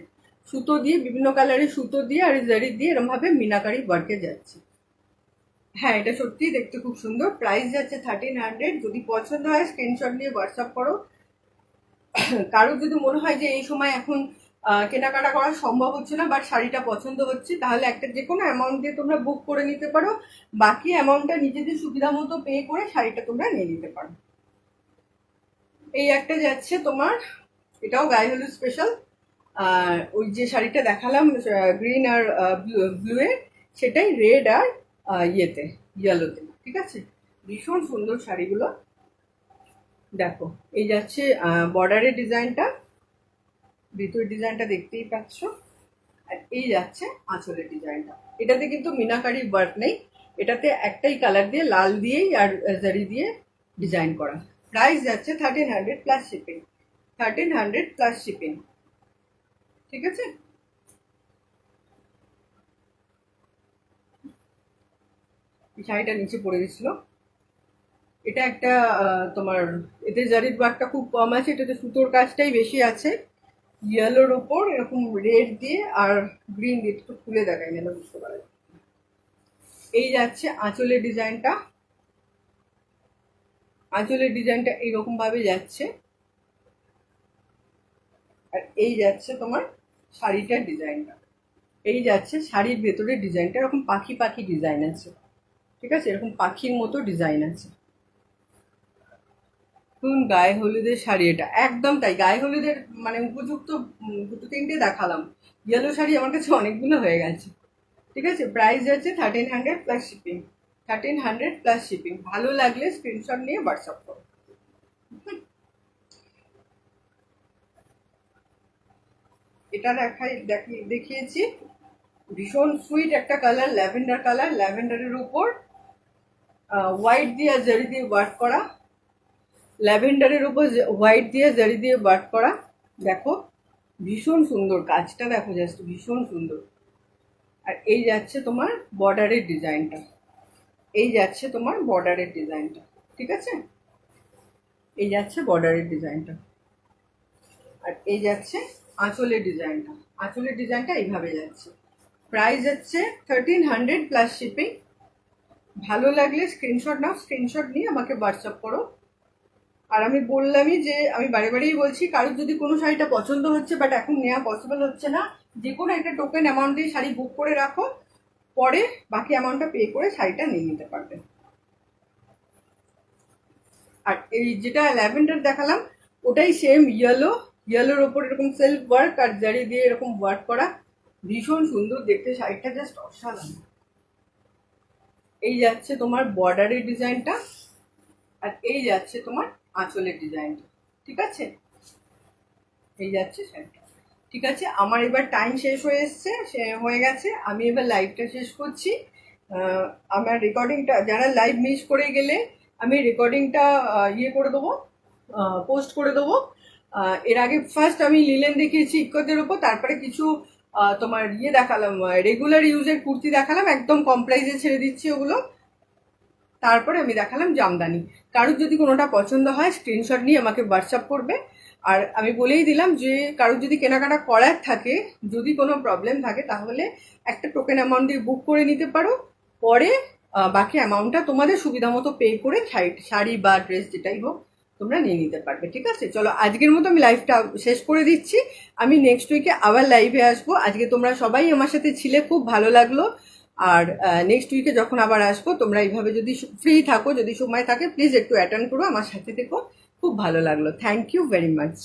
সুতো দিয়ে, বিভিন্ন কালারের সুতো দিয়ে আর জারি দিয়ে এরকম ভাবে মিনাকারি ওয়ার্কে যাচ্ছে। হ্যাঁ, এটা সত্যি দেখতে খুব সুন্দর। প্রাইস যাচ্ছে 1300। যদি পছন্দ হয় স্ক্রিনশট নিয়ে হোয়াটসঅ্যাপ করো। কারোর যদি মনে হয় যে এই সময় এখন কেনাকাটা করা সম্ভব হচ্ছে না, বাট শাড়িটা পছন্দ হচ্ছে, তাহলে একটা যে কোনো অ্যামাউন্ট দিয়ে তোমরা বুক করে নিতে পারো। বাকি অ্যামাউন্টটা নিজেদের সুবিধা মতো পে করে শাড়িটা তোমরা নিয়ে নিতে পারো। এই একটা যাচ্ছে তোমার, এটাও গায়ে হলুদ স্পেশাল। ওই যে শাড়িটা দেখালাম গ্রিন আর ব্লু এর, সেটাই রেড আর ইয়েতে, ইয়েলোতে, ঠিক আছে। ভীষণ সুন্দর শাড়িগুলো। দেখো, এই যাচ্ছে বর্ডারের ডিজাইনটা, ভিতরের ডিজাইনটা দেখতেই পাচ্ছ। আর এই যাচ্ছে আঁচলের ডিজাইনটা। এটাতে কিন্তু মিনাকারি ওয়ার্ক নেই, এটাতে একটাই কালার দিয়ে, লাল দিয়েই আর জারি দিয়ে ডিজাইন করা। প্রাইস যাচ্ছে 1300 প্লাস শিপিং, 1300 প্লাস শিপিং, ঠিক আছে। শাড়িটা নিচে পড়ে গেছিল। এটা একটা তোমার, এতে জারির ওয়ার্কটা খুব কম আছে, এটাতে সুতোর কাজটাই বেশি আছে। ইয়েলোর ওপর এরকম রেড দিয়ে আর গ্রিন দিয়ে, একটু খুলে দেখাই গেলে বুঝতে পারা যায়। এই যাচ্ছে আঁচলের ডিজাইনটা, আঁচলের ডিজাইনটা এইরকম ভাবে যাচ্ছে। আর এই যাচ্ছে তোমার শাড়িটার ডিজাইনটা, এই যাচ্ছে শাড়ির ভেতরের ডিজাইনটা, এরকম পাখি পাখি ডিজাইন আছে, ঠিক আছে, এরকম পাখির মতো ডিজাইন আছে। গায়ে হলুদের শাড়ি, এটা একদম তাই গায়ে হলুদের মানে উপযুক্ত। 2-3টে দেখালাম, ইয়েলো শাড়ি আমার কাছে অনেকগুলো হয়ে গেছে, ঠিক আছে। প্রাইস যাচ্ছে 1300 প্লাস শিপিং, 1300 প্লাস শিপিং। ভালো লাগলে স্ক্রিনশট নিয়ে হোয়াটসঅ্যাপ করো। এটা দেখিয়েছি, ভীষণ সুইট একটা কালার, ল্যাভেন্ডার কালার, ল্যাভেন্ডারের উপর হোয়াইট দিয়ে জারি দিয়ে ওয়ার্ক করা, ল্যাভেন্ডারের উপর হোয়াইট দিয়ে জারি দিয়ে ওয়ার্ক করা। দেখো ভীষণ সুন্দর কাজটা, দেখো জাস্ট ভীষণ সুন্দর। আর এই যাচ্ছে তোমার বর্ডারের ডিজাইনটা, এই যাচ্ছে তোমার বর্ডারের ডিজাইনটা, ঠিক আছে, এই যাচ্ছে বর্ডারের ডিজাইনটা। আর এই যাচ্ছে আঁচলের ডিজাইনটা, আঁচলের ডিজাইনটা এইভাবে যাচ্ছে। প্রাইস যাচ্ছে 1300 প্লাস শিপিং। ভালো লাগলে স্ক্রিনশট নাও, স্ক্রিনশট নিয়ে আমাকে হোয়াটসঅ্যাপ করো। আর আমি বললামই যে, আমি বারে বারেই বলছি, কারোর যদি কোনো শাড়িটা পছন্দ হচ্ছে বাট এখন নেওয়া পসিবল হচ্ছে না, যে কোনো একটা টোকেন অ্যামাউন্ট দিয়ে শাড়ি বুক করে রাখো, পরে বাকি অ্যামাউন্টটা পে করে শাড়িটা নিয়ে নিতে পারবে। আর এই যেটা ল্যাভেন্ডার দেখালাম, ওটাই সেম ইয়েলো, ইয়েলোর ওপর এরকম সেলফ ওয়ার্ক আর জারি দিয়ে এরকম ওয়ার্ক করা, ভীষণ সুন্দর দেখতে, শাড়িটা জাস্ট অসাধারণ। এই যাচ্ছে তোমার বর্ডারের ডিজাইনটা, আর এই যাচ্ছে তোমার আঁচলের ডিজাইনটা, ঠিক আছে, এই যাচ্ছে শাড়িটা। ঠিক আছে, আমার এবার টাইম শেষ হয়ে এসছে, হয়ে গেছে, আমি এবার লাইভটা শেষ করছি। আমার রেকর্ডিংটা, যারা লাইভ মিস করে গেলে আমি রেকর্ডিংটা ইয়ে করে দেবো, পোস্ট করে দেবো। এর আগে ফার্স্ট আমি লিলেন দেখিয়েছি ইক্কতের ওপর, তারপরে কিছু তোমার ইয়ে দেখালাম, রেগুলার ইউজের কুর্তি দেখালাম, একদম কম প্রাইসে ছেড়ে দিচ্ছি ওগুলো। তারপরে আমি দেখালাম জামদানি। কারোর যদি কোনোটা পছন্দ হয় স্ক্রিনশট নিয়ে আমাকে হোয়াটসঅ্যাপ করবে। আর আমি বলেই দিলাম যে কারোর যদি কেনাকাটা করার থাকে, যদি কোনো প্রবলেম থাকে, তাহলে একটা টোকেন অ্যামাউন্ট দিয়ে বুক করে নিতে পারো, পরে বাকি অ্যামাউন্টটা তোমাদের সুবিধা মতো পে করে শাড়ি বা ড্রেস যেটাই হোক তোমরা নিয়ে নিতে পারবে। ঠিক আছে, চলো আজকের মতো আমি লাইভটা শেষ করে দিচ্ছি। আমি নেক্সট উইকে আবার লাইভে আসবো। আজকে তোমরা সবাই আমার সাথে ছিলে, খুব ভালো লাগলো। আর নেক্সট উইকে যখন আবার আসবো তোমরা এইভাবে যদি ফ্রি থাকো, যদি সময় থাকে, প্লিজ একটু অ্যাটেন্ড করো, আমার সাথে থেকো। খুব ভালো লাগলো। Thank you very much.